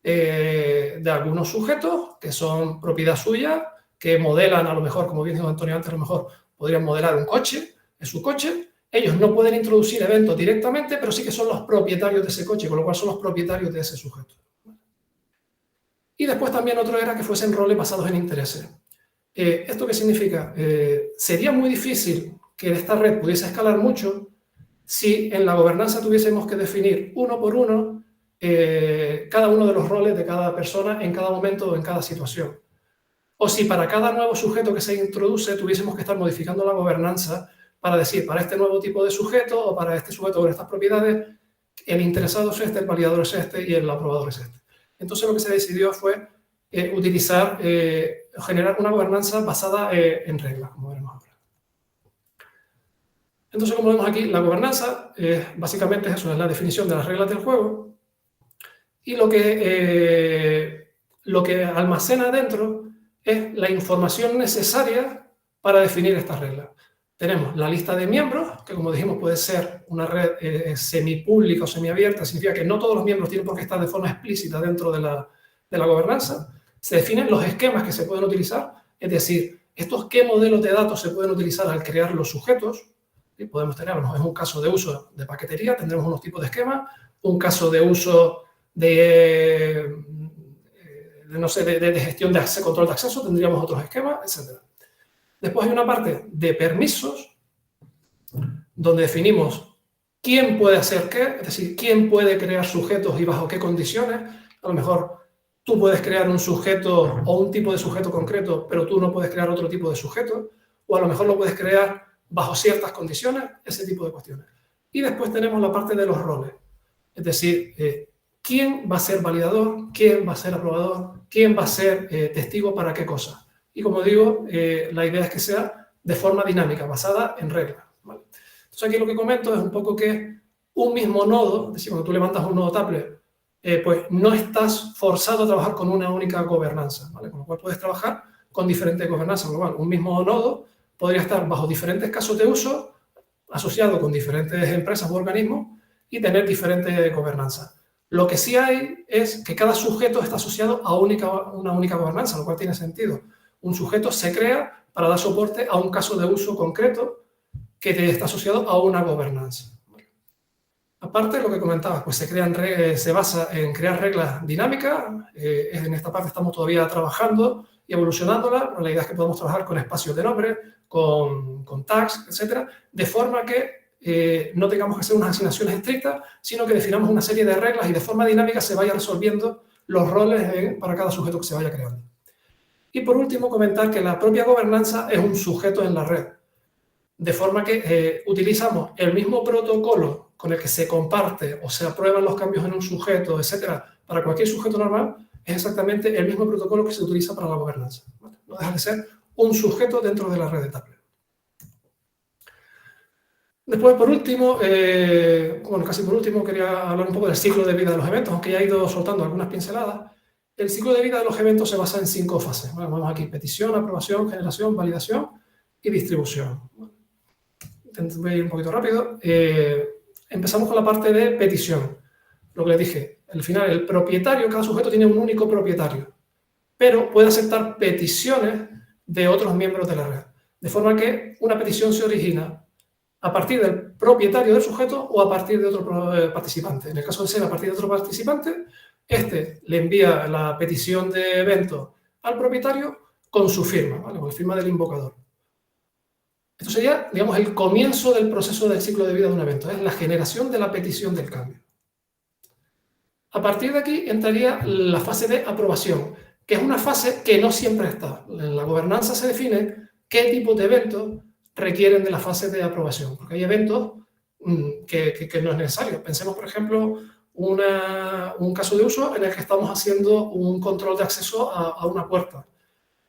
de algunos sujetos que son propiedad suya, que modelan a lo mejor, como bien dijo Antonio antes, a lo mejor podrían modelar un coche, es su coche. Ellos no pueden introducir eventos directamente, pero sí que son los propietarios de ese coche, con lo cual son los propietarios de ese sujeto. Y después también otro era que fuesen roles basados en intereses. ¿Esto qué significa? Sería muy difícil que esta red pudiese escalar mucho si en la gobernanza tuviésemos que definir uno por uno cada uno de los roles de cada persona en cada momento o en cada situación. O si para cada nuevo sujeto que se introduce tuviésemos que estar modificando la gobernanza para decir, para este nuevo tipo de sujeto o para este sujeto con estas propiedades, el interesado es este, el validador es este y el aprobador es este. Entonces lo que se decidió fue generar una gobernanza basada en reglas, como veremos ahora. Entonces, como vemos aquí, la gobernanza básicamente es eso, es la definición de las reglas del juego y lo que almacena dentro es la información necesaria para definir estas reglas. Tenemos la lista de miembros, que como dijimos puede ser una red semipública o semiabierta, significa que no todos los miembros tienen por qué estar de forma explícita dentro de la gobernanza. Se definen los esquemas que se pueden utilizar, es decir, qué modelos de datos se pueden utilizar al crear los sujetos. ¿Sí? Podemos tener, en un caso de uso de paquetería, tendremos unos tipos de esquemas, un caso de uso de gestión de control de acceso, tendríamos otros esquemas, etc. Después hay una parte de permisos, donde definimos quién puede hacer qué, es decir, quién puede crear sujetos y bajo qué condiciones. A lo mejor tú puedes crear un sujeto o un tipo de sujeto concreto, pero tú no puedes crear otro tipo de sujeto, o a lo mejor lo puedes crear bajo ciertas condiciones, ese tipo de cuestiones. Y después tenemos la parte de los roles, es decir, quién va a ser validador, quién va a ser aprobador, quién va a ser testigo para qué cosa. Y como digo, la idea es que sea de forma dinámica, basada en reglas, ¿vale? Entonces aquí lo que comento es un poco que un mismo nodo, es decir, cuando tú levantas un nodo Tupper, pues no estás forzado a trabajar con una única gobernanza, ¿vale? Con lo cual puedes trabajar con diferentes gobernanzas. Con lo cual, un mismo nodo podría estar bajo diferentes casos de uso, asociado con diferentes empresas u organismos y tener diferentes gobernanzas. Lo que sí hay es que cada sujeto está asociado a una única gobernanza, lo cual tiene sentido. Un sujeto se crea para dar soporte a un caso de uso concreto que está asociado a una gobernanza. Aparte de lo que comentabas, pues se basa en crear reglas dinámicas. En esta parte estamos todavía trabajando y evolucionándola. La idea es que podamos trabajar con espacios de nombre, con tags, etcétera, de forma que no tengamos que hacer unas asignaciones estrictas, sino que definamos una serie de reglas y de forma dinámica se vaya resolviendo los roles para cada sujeto que se vaya creando. Y por último, comentar que la propia gobernanza es un sujeto en la red, de forma que utilizamos el mismo protocolo con el que se comparte o se aprueban los cambios en un sujeto, etcétera, para cualquier sujeto normal, es exactamente el mismo protocolo que se utiliza para la gobernanza. ¿Vale? No deja de ser un sujeto dentro de la red de Tupper. Después, por último, casi por último, quería hablar un poco del ciclo de vida de los eventos, aunque ya he ido soltando algunas pinceladas. El ciclo de vida de los eventos se basa en 5 fases. Bueno, vamos aquí: petición, aprobación, generación, validación y distribución. voy a ir un poquito rápido. Empezamos con la parte de petición. Lo que les dije, al final el propietario, cada sujeto tiene un único propietario, pero puede aceptar peticiones de otros miembros de la red. De forma que una petición se origina a partir del propietario del sujeto o a partir de otro participante. En el caso de ser a partir de otro participante, este le envía la petición de evento al propietario con su firma, ¿vale? Con la firma del invocador. Esto sería, digamos, el comienzo del proceso del ciclo de vida de un evento, es la generación de la petición del cambio. A partir de aquí entraría la fase de aprobación, que es una fase que no siempre está. En la gobernanza se define qué tipo de eventos requieren de la fase de aprobación, porque hay eventos que no es necesario. Pensemos, por ejemplo, un caso de uso en el que estamos haciendo un control de acceso a una puerta.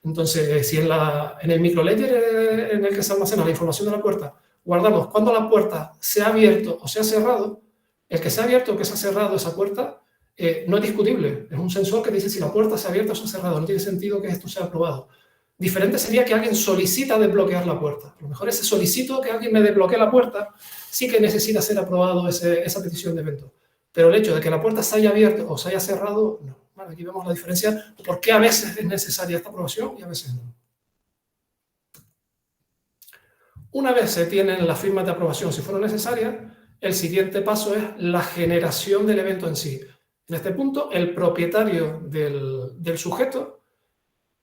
Entonces, si en el microledger en el que se almacena la información de la puerta, guardamos cuando la puerta se ha abierto o se ha cerrado, el que se ha abierto o que se ha cerrado esa puerta no es discutible. Es un sensor que dice si la puerta se ha abierto o se ha cerrado. No tiene sentido que esto sea aprobado. Diferente sería que alguien solicita desbloquear la puerta. A lo mejor ese solicito que alguien me desbloquee la puerta sí que necesita ser aprobado esa petición de evento. Pero el hecho de que la puerta se haya abierto o se haya cerrado, no. Vale, aquí vemos la diferencia de por qué a veces es necesaria esta aprobación y a veces no. Una vez se tienen las firmas de aprobación, si fueron necesarias, el siguiente paso es la generación del evento en sí. En este punto, el propietario del sujeto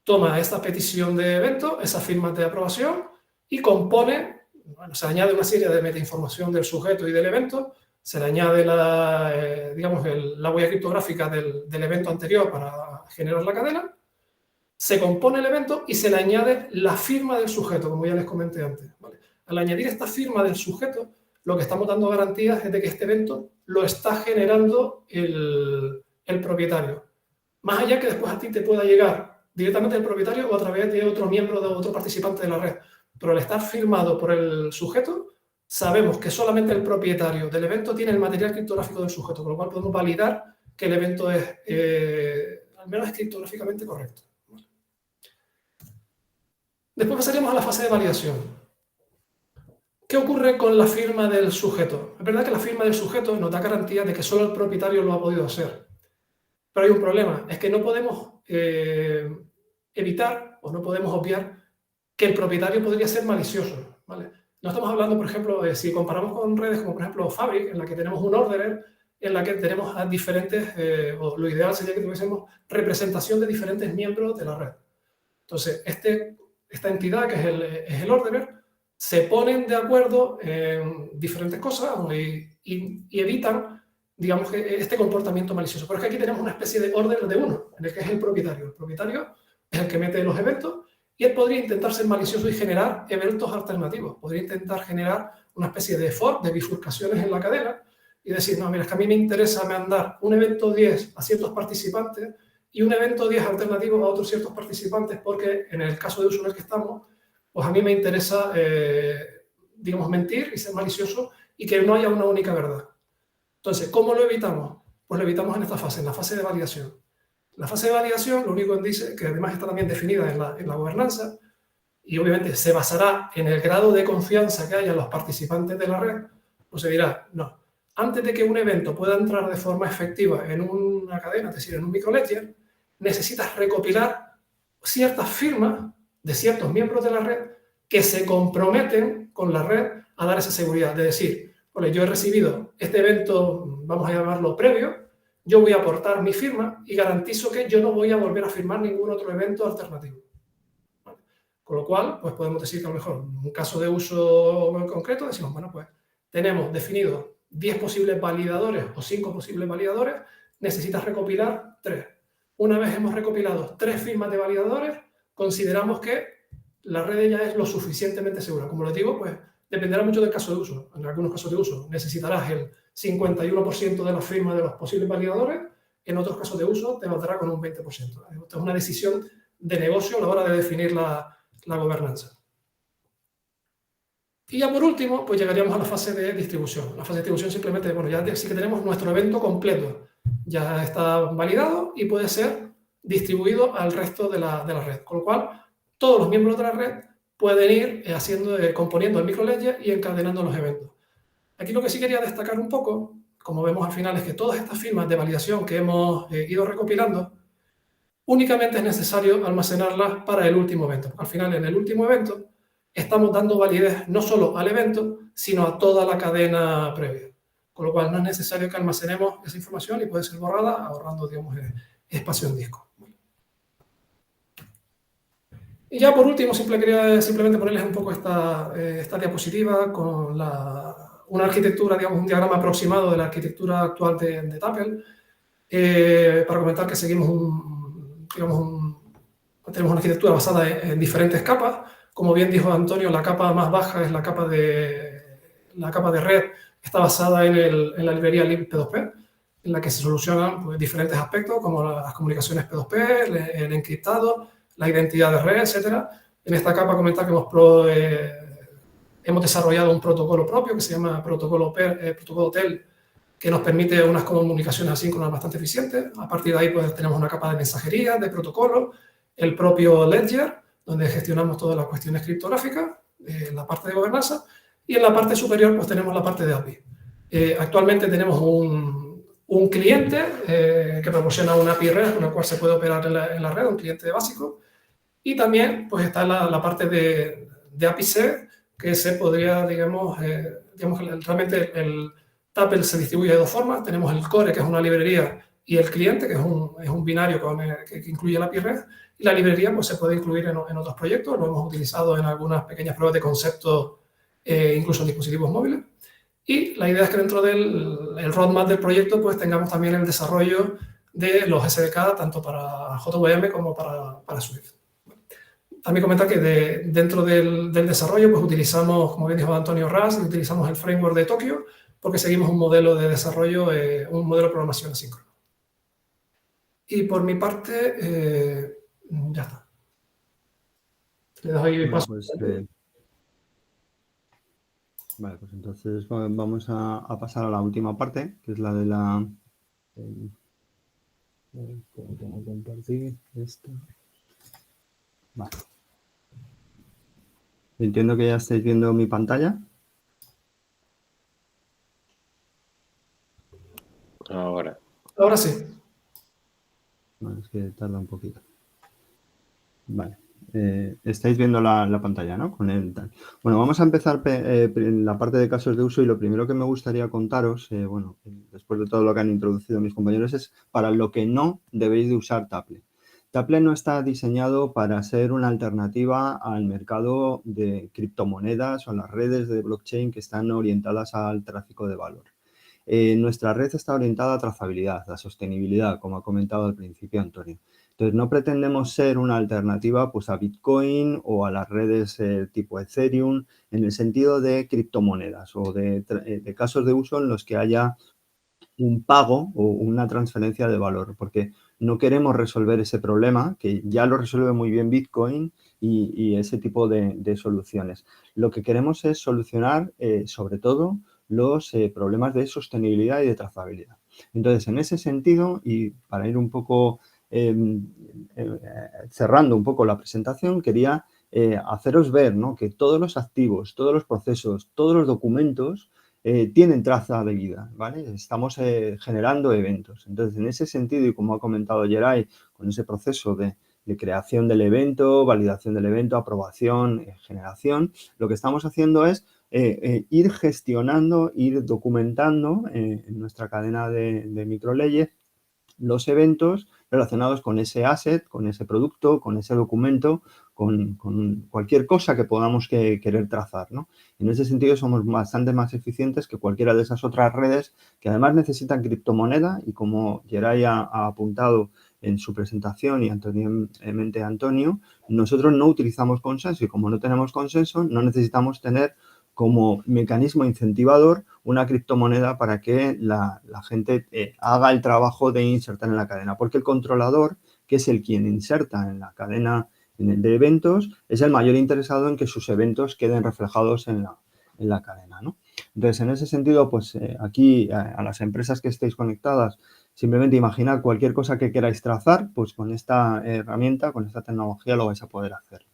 toma esta petición de evento, esas firmas de aprobación, y compone, bueno, se añade una serie de metainformación del sujeto y del evento, se le añade la huella criptográfica del evento anterior para generar la cadena, se compone el evento y se le añade la firma del sujeto, como ya les comenté antes, ¿vale? Al añadir esta firma del sujeto, lo que estamos dando garantías es de que este evento lo está generando el propietario. Más allá que después a ti te pueda llegar directamente del propietario o a través de otro miembro, de otro participante de la red. Pero al estar firmado por el sujeto, sabemos que solamente el propietario del evento tiene el material criptográfico del sujeto, con lo cual podemos validar que el evento es, al menos criptográficamente correcto. Después pasaríamos a la fase de validación. ¿Qué ocurre con la firma del sujeto? Es verdad que la firma del sujeto nos da garantía de que solo el propietario lo ha podido hacer. Pero hay un problema, es que no podemos evitar o no podemos obviar que el propietario podría ser malicioso, ¿vale? No estamos hablando, por ejemplo, si comparamos con redes como, por ejemplo, Fabric, en la que tenemos un orderer, en la que tenemos a diferentes, o lo ideal sería que tuviésemos representación de diferentes miembros de la red. Entonces, esta entidad, que es el orderer, se ponen de acuerdo en diferentes cosas y evitan, digamos, este comportamiento malicioso. Pero es que aquí tenemos una especie de order de uno, en el que es el propietario. El propietario es el que mete los eventos y él podría intentar ser malicioso y generar eventos alternativos. Podría intentar generar una especie de fork, de bifurcaciones en la cadena y decir, no, mira, es que a mí me interesa mandar un evento 10 a ciertos participantes y un evento 10 alternativo a otros ciertos participantes porque en el caso de uso en el que estamos, pues a mí me interesa, digamos, mentir y ser malicioso y que no haya una única verdad. Entonces, ¿cómo lo evitamos? Pues lo evitamos en esta fase, en la fase de validación. La fase de validación, lo único que dice, que además está también definida en la gobernanza, y obviamente se basará en el grado de confianza que haya en los participantes de la red, pues se dirá, no, antes de que un evento pueda entrar de forma efectiva en una cadena, es decir, en un microledger, necesitas recopilar ciertas firmas de ciertos miembros de la red que se comprometen con la red a dar esa seguridad. De decir, vale, yo he recibido este evento, vamos a llamarlo previo, yo voy a aportar mi firma y garantizo que yo no voy a volver a firmar ningún otro evento alternativo. ¿Vale? Con lo cual, pues podemos decir que a lo mejor en un caso de uso en concreto decimos, bueno, pues tenemos definidos 10 posibles validadores o 5 posibles validadores, necesitas recopilar 3. Una vez hemos recopilado 3 firmas de validadores, consideramos que la red ya es lo suficientemente segura. Como les digo, pues dependerá mucho del caso de uso. En algunos casos de uso necesitarás el 51% de la firma de los posibles validadores, en otros casos de uso te valdrá con un 20%. Esto es una decisión de negocio a la hora de definir la gobernanza. Y ya por último, pues llegaríamos a la fase de distribución. La fase de distribución simplemente, bueno, ya sí que tenemos nuestro evento completo. Ya está validado y puede ser distribuido al resto de la red. Con lo cual, todos los miembros de la red pueden ir componiendo el microledger y encadenando los eventos. Aquí lo que sí quería destacar un poco, como vemos al final, es que todas estas firmas de validación que hemos ido recopilando, únicamente es necesario almacenarlas para el último evento. Al final, en el último evento, estamos dando validez no solo al evento, sino a toda la cadena previa. Con lo cual, no es necesario que almacenemos esa información y puede ser borrada ahorrando, digamos, espacio en disco. Y ya por último, quería simplemente ponerles un poco esta diapositiva con una arquitectura, digamos, un diagrama aproximado de la arquitectura actual de Tupple, para comentar que seguimos tenemos una arquitectura basada en diferentes capas. Como bien dijo Antonio, la capa más baja es la capa de red, está basada en la librería libp2p, en la que se solucionan pues, diferentes aspectos como las comunicaciones P2P, el encriptado, la identidad de red, etc. En esta capa comentar que hemos desarrollado un protocolo propio que se llama protocolo TEL, que nos permite unas comunicaciones asíncronas bastante eficientes. A partir de ahí pues, tenemos una capa de mensajería, de protocolo, el propio Ledger, donde gestionamos todas las cuestiones criptográficas, la parte de gobernanza, y en la parte superior pues tenemos la parte de API. Actualmente tenemos un cliente que proporciona una API red con la cual se puede operar en la red, un cliente básico, y también pues está la parte de API-C, que se podría, digamos realmente el Tupple se distribuye de dos formas. Tenemos el core, que es una librería, y el cliente, que es un binario que incluye la API red. Y la librería pues, se puede incluir en otros proyectos. Lo hemos utilizado en algunas pequeñas pruebas de concepto, incluso en dispositivos móviles. Y la idea es que dentro del roadmap del proyecto pues, tengamos también el desarrollo de los SDK, tanto para JVM como para Swift. También comentar que dentro del desarrollo pues, utilizamos, como bien dijo Antonio Rust, utilizamos el framework de Tokio, porque seguimos un modelo de desarrollo, un modelo de programación asíncrono. Y por mi parte, ya está. Le doy paso. Vale, pues entonces vamos a pasar a la última parte, que es la de la... ¿Cómo compartir esto? Vale. Entiendo que ya estáis viendo mi pantalla. Ahora sí. Bueno, es que tarda un poquito. Vale. Estáis viendo la pantalla, ¿no? Con el tal. Bueno, vamos a empezar en la parte de casos de uso y lo primero que me gustaría contaros, bueno, después de todo lo que han introducido mis compañeros, es para lo que no debéis de usar Tupple. Tupple no está diseñado para ser una alternativa al mercado de criptomonedas o a las redes de blockchain que están orientadas al tráfico de valor. Nuestra red está orientada a trazabilidad, a sostenibilidad, como ha comentado al principio Antonio. Entonces, no pretendemos ser una alternativa pues, a Bitcoin o a las redes tipo Ethereum en el sentido de criptomonedas o de casos de uso en los que haya un pago o una transferencia de valor, porque no queremos resolver ese problema, que ya lo resuelve muy bien Bitcoin y ese tipo de soluciones. Lo que queremos es solucionar, sobre todo, los problemas de sostenibilidad y de trazabilidad. Entonces, en ese sentido, y para ir un poco cerrando un poco la presentación, quería haceros ver, ¿no?, que todos los activos, todos los procesos, todos los documentos tienen trazabilidad, ¿vale? Estamos generando eventos. Entonces, en ese sentido, y como ha comentado Geray, con ese proceso de creación del evento, validación del evento, aprobación, generación, lo que estamos haciendo es ir gestionando, ir documentando en nuestra cadena de microlayers los eventos relacionados con ese asset, con ese producto, con ese documento, con cualquier cosa que podamos querer trazar, ¿no? En ese sentido somos bastante más eficientes que cualquiera de esas otras redes que además necesitan criptomoneda y como Geray ha apuntado en su presentación y anteriormente Antonio, nosotros no utilizamos consenso y como no tenemos consenso no necesitamos tener como mecanismo incentivador una criptomoneda para que la gente haga el trabajo de insertar en la cadena. Porque el controlador, que es el quien inserta en la cadena de eventos, es el mayor interesado en que sus eventos queden reflejados en la cadena, ¿no? Entonces, en ese sentido, pues aquí a las empresas que estéis conectadas, simplemente imaginar cualquier cosa que queráis trazar, pues con esta herramienta, con esta tecnología lo vais a poder hacer.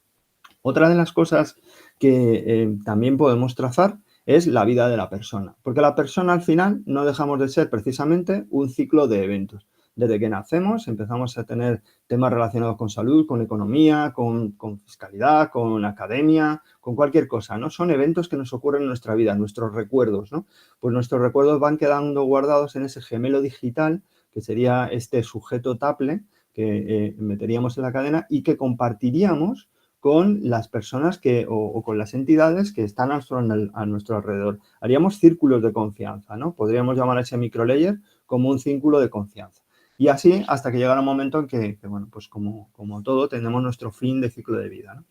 Otra de las cosas que también podemos trazar es la vida de la persona, porque la persona al final no dejamos de ser precisamente un ciclo de eventos. Desde que nacemos empezamos a tener temas relacionados con salud, con economía, con fiscalidad, con academia, con cualquier cosa, ¿no? Son eventos que nos ocurren en nuestra vida, nuestros recuerdos, ¿no? Pues nuestros recuerdos van quedando guardados en ese gemelo digital, que sería este sujeto taple que meteríamos en la cadena y que compartiríamos con las personas o con las entidades que están a nuestro alrededor. Haríamos círculos de confianza, ¿no? Podríamos llamar a ese microlayer como un círculo de confianza. Y así hasta que llegara un momento en que bueno, pues como todo, tenemos nuestro fin de ciclo de vida, ¿no?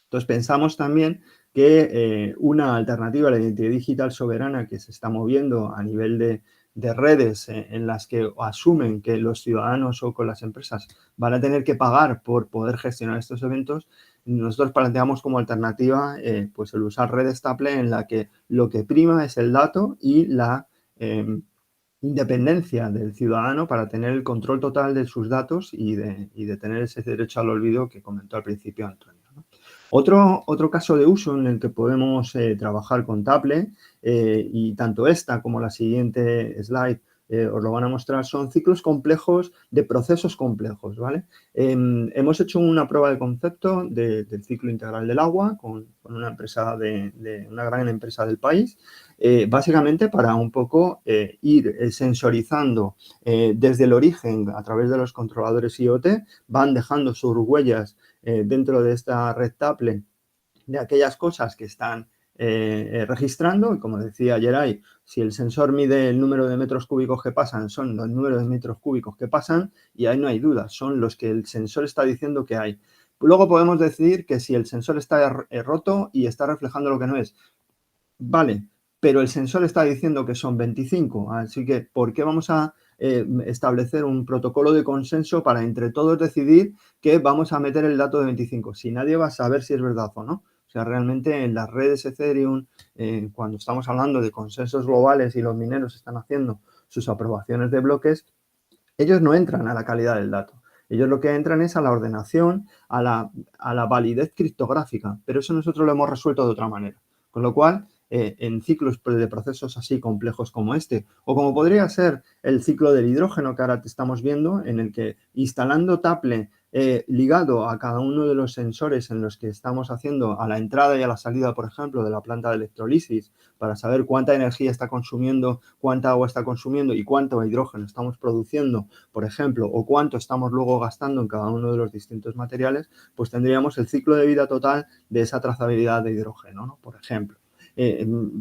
Entonces, pensamos también que una alternativa a la identidad digital soberana que se está moviendo a nivel de redes en las que asumen que los ciudadanos o con las empresas van a tener que pagar por poder gestionar estos eventos, nosotros planteamos como alternativa pues el usar redes estable en la que lo que prima es el dato y la independencia del ciudadano para tener el control total de sus datos y de tener ese derecho al olvido que comentó al principio Antonio, ¿no? Otro caso de uso en el que podemos trabajar con Taple, y tanto esta como la siguiente slide os lo van a mostrar, son ciclos complejos de procesos complejos, ¿vale? Hemos hecho una prueba de concepto del ciclo integral del agua con una empresa de una gran empresa del país, básicamente para un poco ir sensorizando desde el origen a través de los controladores IoT, van dejando sus huellas dentro de esta red Taple de aquellas cosas que están registrando, y como decía Geray, si el sensor mide el número de metros cúbicos que pasan, son los números de metros cúbicos que pasan, y ahí no hay duda, son los que el sensor está diciendo que hay. Luego podemos decir que si el sensor está roto y está reflejando lo que no es, vale, pero el sensor está diciendo que son 25, así que ¿por qué vamos a establecer un protocolo de consenso para entre todos decidir que vamos a meter el dato de 25? Si nadie va a saber si es verdad o no. O sea, realmente en las redes Ethereum, cuando estamos hablando de consensos globales y los mineros están haciendo sus aprobaciones de bloques, ellos no entran a la calidad del dato. Ellos lo que entran es a la ordenación, a la validez criptográfica, pero eso nosotros lo hemos resuelto de otra manera. Con lo cual, en ciclos de procesos así complejos como este, o como podría ser el ciclo del hidrógeno que ahora te estamos viendo, en el que instalando Taple ligado a cada uno de los sensores en los que estamos haciendo a la entrada y a la salida, por ejemplo, de la planta de electrolisis, para saber cuánta energía está consumiendo, cuánta agua está consumiendo y cuánto hidrógeno estamos produciendo, por ejemplo, o cuánto estamos luego gastando en cada uno de los distintos materiales, pues tendríamos el ciclo de vida total de esa trazabilidad de hidrógeno, ¿no? Por ejemplo.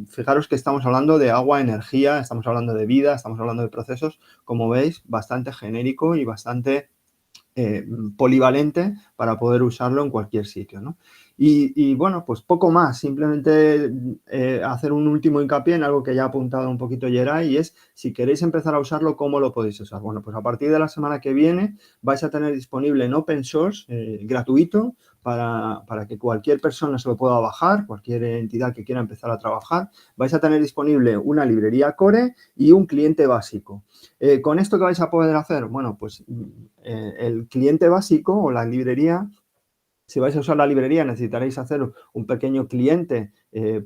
Fijaros que estamos hablando de agua, energía, estamos hablando de vida, estamos hablando de procesos, como veis, bastante genérico y bastante polivalente para poder usarlo en cualquier sitio, ¿no? Y bueno, pues poco más, simplemente hacer un último hincapié en algo que ya ha apuntado un poquito Geray, y es, si queréis empezar a usarlo, ¿cómo lo podéis usar? Bueno, pues a partir de la semana que viene vais a tener disponible en open source, gratuito, para que cualquier persona se lo pueda bajar, cualquier entidad que quiera empezar a trabajar. Vais a tener disponible una librería core y un cliente básico. ¿Con esto qué vais a poder hacer? Bueno, pues el cliente básico o la librería, si vais a usar la librería necesitaréis hacer un pequeño cliente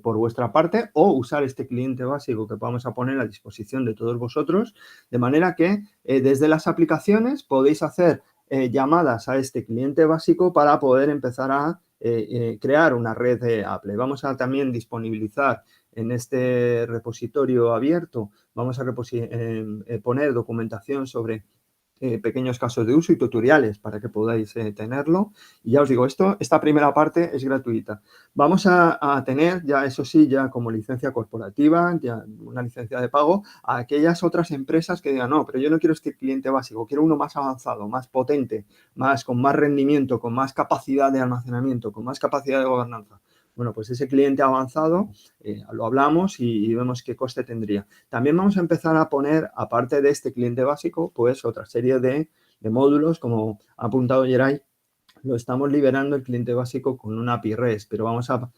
por vuestra parte, o usar este cliente básico que vamos a poner a disposición de todos vosotros, de manera que desde las aplicaciones podéis hacer llamadas a este cliente básico para poder empezar a crear una red de Apple. Vamos a también disponibilizar en este repositorio abierto, vamos a poner documentación sobre pequeños casos de uso y tutoriales para que podáis tenerlo. Y ya os digo, esta primera parte es gratuita. Vamos a tener ya, eso sí, ya como licencia corporativa, ya una licencia de pago, a aquellas otras empresas que digan, no, pero yo no quiero este cliente básico, quiero uno más avanzado, más potente, con más rendimiento, con más capacidad de almacenamiento, con más capacidad de gobernanza. Bueno, pues ese cliente avanzado lo hablamos y vemos qué coste tendría. También vamos a empezar a poner, aparte de este cliente básico, pues otra serie de módulos, como ha apuntado Geray. Lo estamos liberando el cliente básico con un API REST, pero vamos a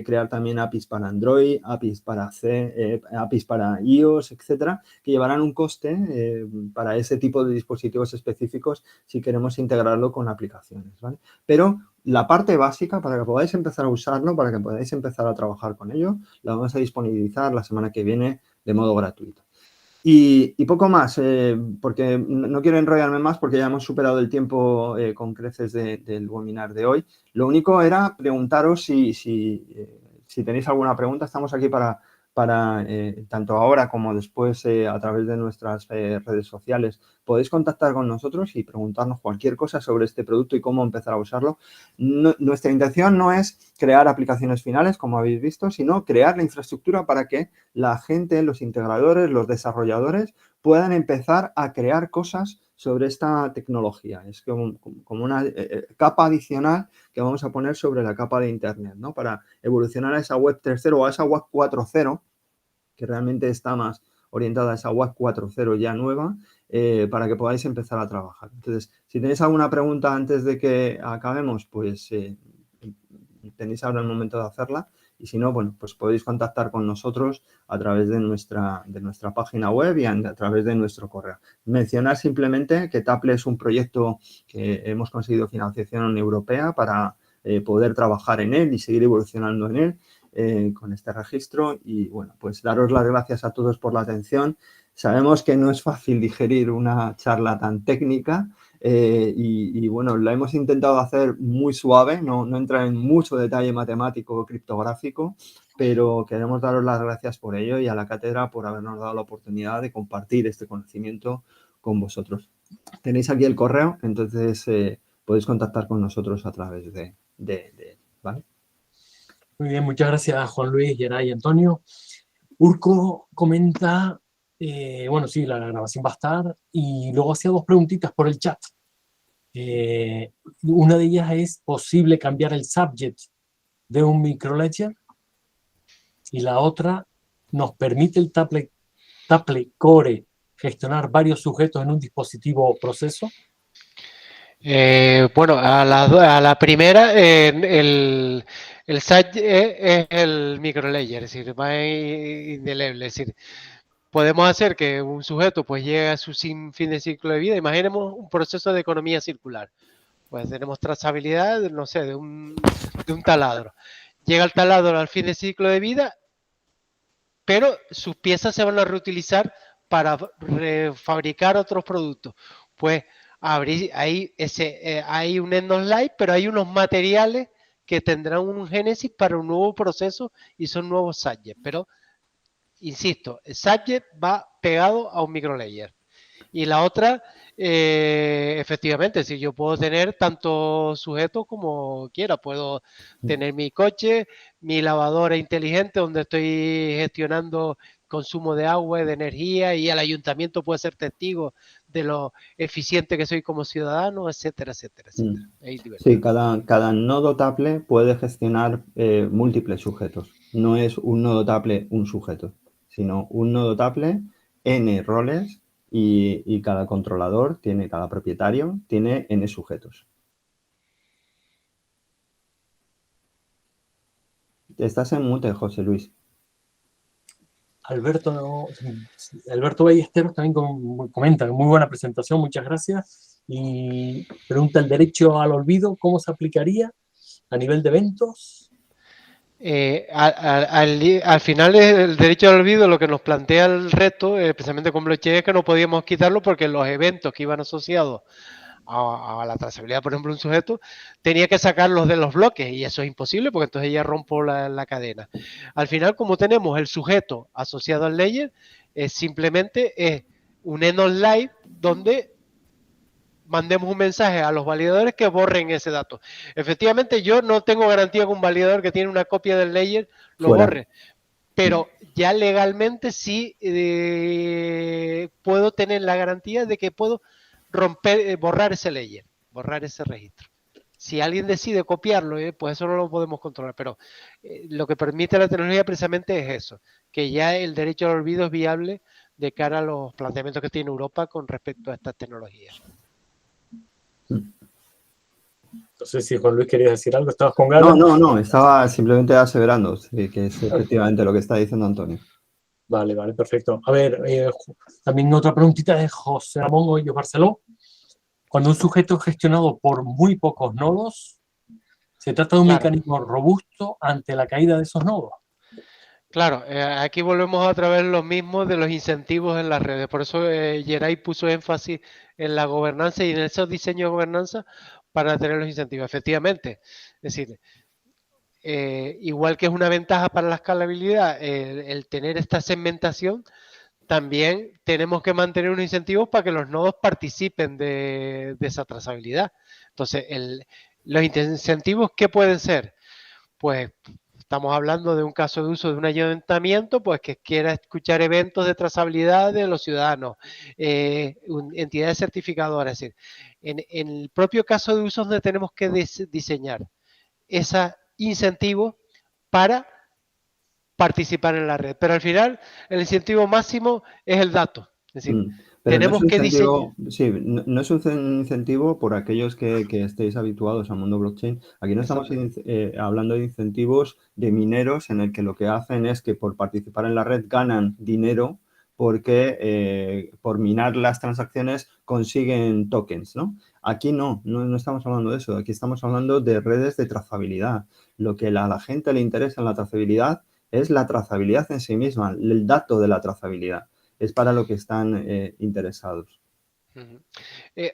crear también APIs para Android, APIs para C, APIs para iOS, etcétera, que llevarán un coste para ese tipo de dispositivos específicos si queremos integrarlo con aplicaciones, ¿vale? Pero la parte básica para que podáis empezar a usarlo, para que podáis empezar a trabajar con ello, la vamos a disponibilizar la semana que viene de modo gratuito. Y poco más, porque no quiero enrollarme más porque ya hemos superado el tiempo con creces del webinar de hoy. Lo único era preguntaros si tenéis alguna pregunta. Estamos aquí para tanto ahora como después a través de nuestras redes sociales. Podéis contactar con nosotros y preguntarnos cualquier cosa sobre este producto y cómo empezar a usarlo. Nuestra intención no es crear aplicaciones finales, como habéis visto, sino crear la infraestructura para que la gente, los integradores, los desarrolladores puedan empezar a crear cosas sobre esta tecnología. Es como una capa adicional que vamos a poner sobre la capa de Internet, ¿no? Para evolucionar a esa web 3.0 o a esa web 4.0, que realmente está más orientada a esa web 4.0 ya nueva, para que podáis empezar a trabajar. Entonces, si tenéis alguna pregunta antes de que acabemos, pues tenéis ahora el momento de hacerla. Y si no, bueno, pues podéis contactar con nosotros a través de nuestra página web y a través de nuestro correo. Mencionar simplemente que Taple es un proyecto que hemos conseguido financiación europea para poder trabajar en él y seguir evolucionando en él con este registro. Y bueno, pues daros las gracias a todos por la atención. Sabemos que no es fácil digerir una charla tan técnica. Y bueno, la hemos intentado hacer muy suave, no entrar en mucho detalle matemático o criptográfico, pero queremos daros las gracias por ello y a la cátedra por habernos dado la oportunidad de compartir este conocimiento con vosotros. Tenéis aquí el correo, entonces podéis contactar con nosotros a través de ¿vale? Muy bien, muchas gracias Juan Luis, Geray y Antonio. Urco comenta, bueno, sí, la grabación va a estar, y luego hacía dos preguntitas por el chat. Una de ellas es, ¿posible cambiar el subject de un microledger? Y la otra, ¿nos permite el Taple Core gestionar varios sujetos en un dispositivo o proceso? Bueno, a la primera, el subject es el microledger, es decir, va indeleble, es decir, podemos hacer que un sujeto pues llegue a su fin de ciclo de vida. Imaginemos un proceso de economía circular. Pues tenemos trazabilidad, no sé, de un taladro. Llega el taladro al fin de ciclo de vida, pero sus piezas se van a reutilizar para fabricar otros productos. Pues hay un end of life, pero hay unos materiales que tendrán un génesis para un nuevo proceso y son nuevos subjects. Pero insisto, el subject va pegado a un microlayer. Y la otra, efectivamente, si yo puedo tener tantos sujetos como quiera, puedo tener mi coche, mi lavadora inteligente donde estoy gestionando consumo de agua, de energía, y el ayuntamiento puede ser testigo de lo eficiente que soy como ciudadano, etcétera, etcétera, etcétera. Sí, cada nodo Taple puede gestionar múltiples sujetos. No es un nodo Taple un sujeto, sino un nodo Taple, N roles, y cada controlador tiene, cada propietario tiene N sujetos. Estás en mute, José Luis. Alberto Ballesteros también comenta, muy buena presentación, muchas gracias. Y pregunta, ¿el derecho al olvido cómo se aplicaría a nivel de eventos? Al final el derecho al olvido lo que nos plantea el reto, especialmente con blockchain, es que no podíamos quitarlo porque los eventos que iban asociados a la trazabilidad, por ejemplo, un sujeto, tenía que sacarlos de los bloques y eso es imposible porque entonces ya rompo la cadena. Al final, como tenemos el sujeto asociado al layer, simplemente es un end of life donde mandemos un mensaje a los validadores que borren ese dato. Efectivamente, yo no tengo garantía que un validador que tiene una copia del layer lo borre, pero ya legalmente sí puedo tener la garantía de que puedo borrar ese layer, borrar ese registro. Si alguien decide copiarlo, pues eso no lo podemos controlar, pero lo que permite la tecnología precisamente es eso, que ya el derecho al olvido es viable de cara a los planteamientos que tiene Europa con respecto a estas tecnologías. No sé si Juan Luis querías decir algo, ¿estabas con ganas? No, estaba simplemente aseverando que es efectivamente lo que está diciendo Antonio. Vale, perfecto. A ver, también otra preguntita de José Ramón Hoyos Barceló. Cuando un sujeto es gestionado por muy pocos nodos, Se trata de un Claro. mecanismo robusto ante la caída de esos nodos. Claro, aquí volvemos otra vez lo mismo de los incentivos en las redes. Por eso Geray puso énfasis en la gobernanza y en esos diseños de gobernanza para tener los incentivos. Efectivamente, es decir, igual que es una ventaja para la escalabilidad, el tener esta segmentación, también tenemos que mantener unos incentivos para que los nodos participen de esa trazabilidad. Entonces, los incentivos, ¿qué pueden ser? Pues estamos hablando de un caso de uso de un ayuntamiento, pues que quiera escuchar eventos de trazabilidad de los ciudadanos, entidades certificadoras. Es decir, en el propio caso de uso donde tenemos que diseñar esos incentivos para participar en la red. Pero al final, el incentivo máximo es el dato. Es decir, Pero tenemos que diseñar. sí, no es un incentivo por aquellos que estéis habituados al mundo blockchain. Aquí no estamos hablando de incentivos de mineros en el que lo que hacen es que por participar en la red ganan dinero porque por minar las transacciones consiguen tokens, ¿no? Aquí no estamos hablando de eso. Aquí estamos hablando de redes de trazabilidad. Lo que a la gente le interesa en la trazabilidad es la trazabilidad en sí misma, el dato de la trazabilidad. Es para lo que están interesados.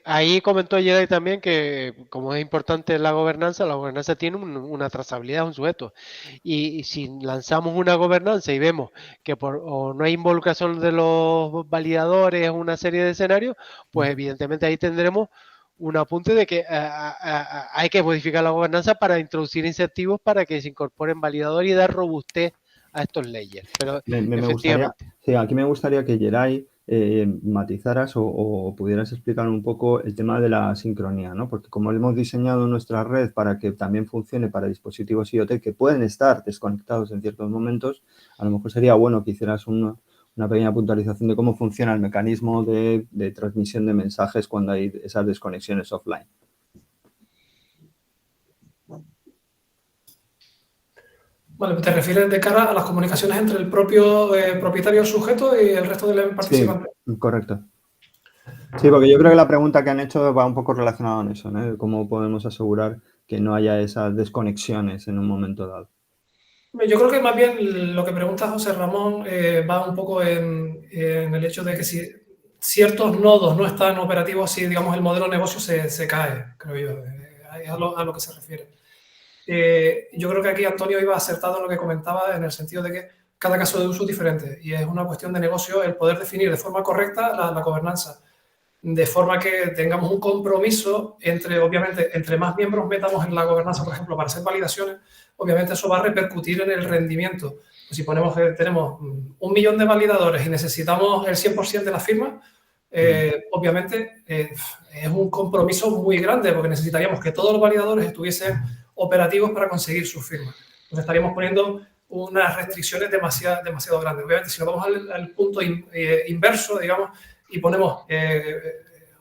Ahí comentó Geray también que como es importante la gobernanza tiene una trazabilidad, un sujeto. Y si lanzamos una gobernanza y vemos que o no hay involucración de los validadores, una serie de escenarios, pues evidentemente ahí tendremos un apunte de que hay que modificar la gobernanza para introducir incentivos para que se incorporen validadores y dar robustez a estos layers. Pero efectivamente. Aquí me gustaría que Geray matizaras o pudieras explicar un poco el tema de la sincronía, ¿no? Porque como hemos diseñado nuestra red para que también funcione para dispositivos IoT que pueden estar desconectados en ciertos momentos, a lo mejor sería bueno que hicieras una pequeña puntualización de cómo funciona el mecanismo de transmisión de mensajes cuando hay esas desconexiones offline. Vale, ¿te refieres de cara a las comunicaciones entre el propio propietario sujeto y el resto de los participantes? Sí, correcto. Sí, porque yo creo que la pregunta que han hecho va un poco relacionada con eso, ¿no? Cómo podemos asegurar que no haya esas desconexiones en un momento dado. Yo creo que más bien lo que pregunta José Ramón va un poco en el hecho de que si ciertos nodos no están operativos, si digamos el modelo de negocio se cae, creo yo, es a lo que se refiere. Yo creo que aquí Antonio iba acertado en lo que comentaba en el sentido de que cada caso de uso es diferente y es una cuestión de negocio el poder definir de forma correcta la gobernanza, de forma que tengamos un compromiso obviamente, entre más miembros metamos en la gobernanza, por ejemplo, para hacer validaciones, obviamente eso va a repercutir en el rendimiento. Pues si tenemos 1 millón de validadores y necesitamos el 100% de las firmas, obviamente es un compromiso muy grande porque necesitaríamos que todos los validadores estuviesen operativos para conseguir sus firmas. Entonces estaríamos poniendo unas restricciones demasiado grandes. Obviamente, si nos vamos al punto inverso, digamos, y ponemos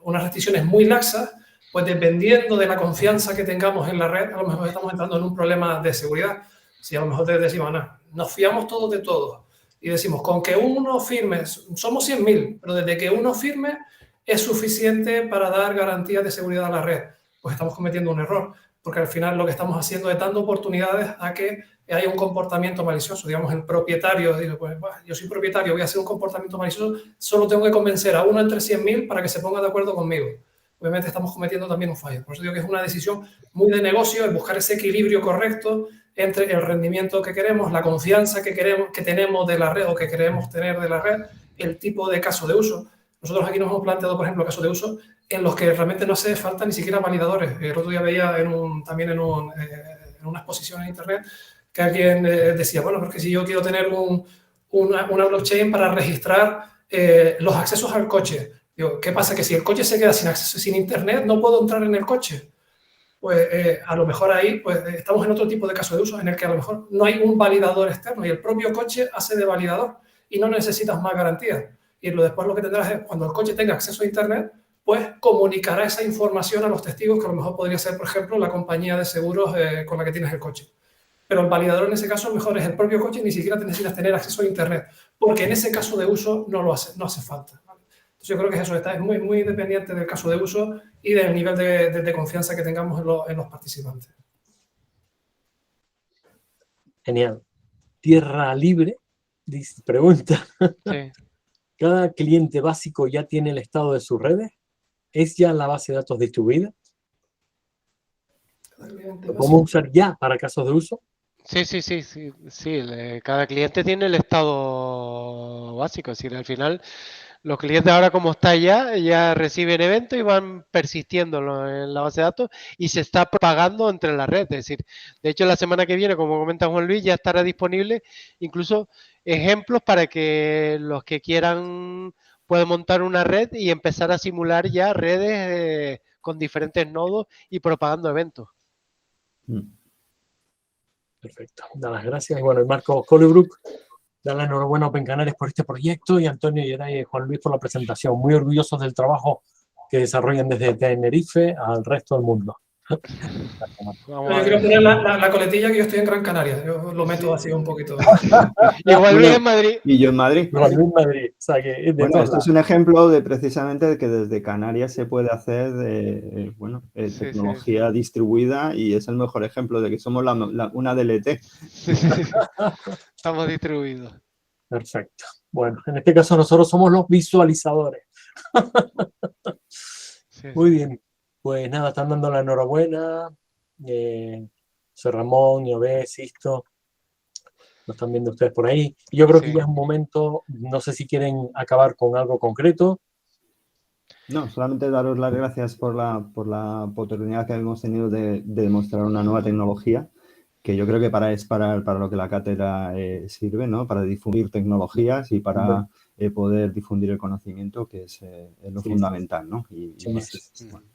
unas restricciones muy laxas, pues dependiendo de la confianza que tengamos en la red, a lo mejor estamos entrando en un problema de seguridad. Si a lo mejor decimos, nos fiamos todos de todos y decimos, con que uno firme, somos 100.000, pero desde que uno firme es suficiente para dar garantías de seguridad a la red, pues estamos cometiendo un error, porque al final lo que estamos haciendo es dando oportunidades a que haya un comportamiento malicioso. Digamos, el propietario dice, pues yo soy propietario, voy a hacer un comportamiento malicioso, solo tengo que convencer a uno entre 100.000 para que se ponga de acuerdo conmigo. Obviamente estamos cometiendo también un fallo. Por eso digo que es una decisión muy de negocio, el buscar ese equilibrio correcto entre el rendimiento que queremos, la confianza que tenemos de la red o que queremos tener de la red, el tipo de caso de uso. Nosotros aquí nos hemos planteado, por ejemplo, casos de uso en los que realmente no hace falta ni siquiera validadores. El otro día veía también en una exposición en internet que alguien decía, bueno, porque si yo quiero tener una blockchain para registrar los accesos al coche, digo, ¿qué pasa? Que si el coche se queda sin acceso, sin internet, no puedo entrar en el coche. Pues a lo mejor ahí pues, estamos en otro tipo de caso de uso en el que a lo mejor no hay un validador externo y el propio coche hace de validador y no necesitas más garantías. Y después lo que tendrás es, cuando el coche tenga acceso a internet, pues comunicará esa información a los testigos, que a lo mejor podría ser, por ejemplo, la compañía de seguros con la que tienes el coche. Pero el validador en ese caso mejor es el propio coche y ni siquiera te necesitas tener acceso a internet, porque en ese caso de uso no hace falta. ¿Vale? Entonces yo creo que eso es muy, muy dependiente del caso de uso y del nivel de confianza que tengamos en los participantes. Genial. Tierra Libre pregunta, Sí. ¿cada cliente básico ya tiene el estado de sus redes? ¿Es ya la base de datos distribuida? ¿Lo podemos usar ya para casos de uso? Sí. Cada cliente tiene el estado básico. Es decir, al final, los clientes ahora como está ya reciben eventos y van persistiendo en la base de datos y se está propagando entre la red. Es decir, de hecho, la semana que viene, como comenta Juan Luis, ya estará disponible incluso ejemplos para que los que quieran puedan montar una red y empezar a simular ya redes con diferentes nodos y propagando eventos. Perfecto, da las gracias. Y bueno, el Marco Colebrook da la enhorabuena a Open Canarias por este proyecto y Antonio Yeray y Juan Luis por la presentación. Muy orgullosos del trabajo que desarrollan desde Tenerife al resto del mundo. Vamos Yo a quiero ver. poner la coletilla que yo estoy en Gran Canaria. Yo lo meto así un poquito. Y Juan Luis en Madrid. Y yo en Madrid. Juan Luis Madrid, o sea que es de Bueno, todos esto es lados. un ejemplo de precisamente de que desde Canarias se puede hacer Sí. tecnología distribuida y es el mejor ejemplo de que somos una DLT. Sí. Estamos distribuidos. Perfecto. Bueno, en este caso nosotros somos los visualizadores. Sí. Muy bien. Pues nada, están dando la enhorabuena. José Ramón, Yobé, Sisto, lo están viendo ustedes por ahí. Yo creo que ya es un momento, no sé si quieren acabar con algo concreto. No, solamente daros las gracias por la oportunidad que hemos tenido de demostrar una nueva tecnología, que yo creo que es para lo que la cátedra sirve, ¿no? Para difundir tecnologías y para poder difundir el conocimiento, que es lo fundamental, ¿no? Y bueno,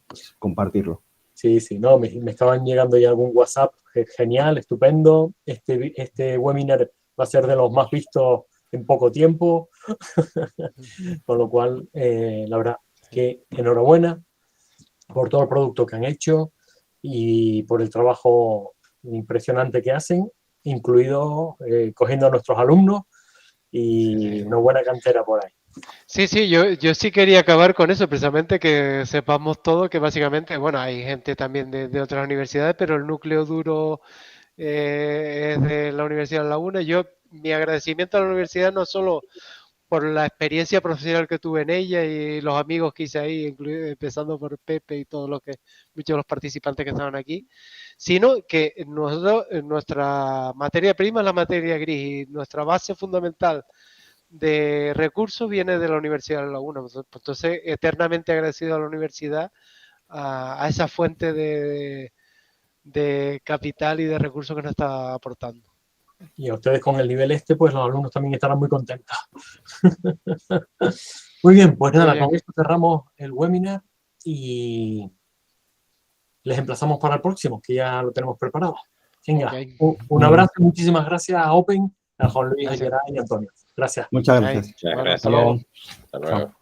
pues compartirlo. Sí, no, me estaban llegando ya algún WhatsApp, genial, estupendo. Este webinar va a ser de los más vistos en poco tiempo, con lo cual, la verdad, que enhorabuena por todo el producto que han hecho y por el trabajo impresionante que hacen, incluido cogiendo a nuestros alumnos y una buena cantera por ahí. Sí, yo sí quería acabar con eso, precisamente que sepamos todo, que básicamente, bueno, hay gente también de otras universidades, pero el núcleo duro es de la Universidad de La Laguna. Mi agradecimiento a la universidad no solo por la experiencia profesional que tuve en ella y los amigos que hice ahí, empezando por Pepe y muchos de los participantes que estaban aquí, sino que nuestra materia prima es la materia gris y nuestra base fundamental de recursos viene de la Universidad de La Laguna. Entonces, eternamente agradecido a la universidad, a esa fuente de capital y de recursos que nos está aportando. Y a ustedes con el nivel pues los alumnos también estarán muy contentos. Muy bien, pues nada, con esto cerramos el webinar y les emplazamos para el próximo, que ya lo tenemos preparado. Venga, un abrazo y muchísimas gracias a Open, a Juan Luis, a Yeray y a Antonio. Gracias. Muchas gracias. Muchas gracias. Hasta luego. Hasta luego.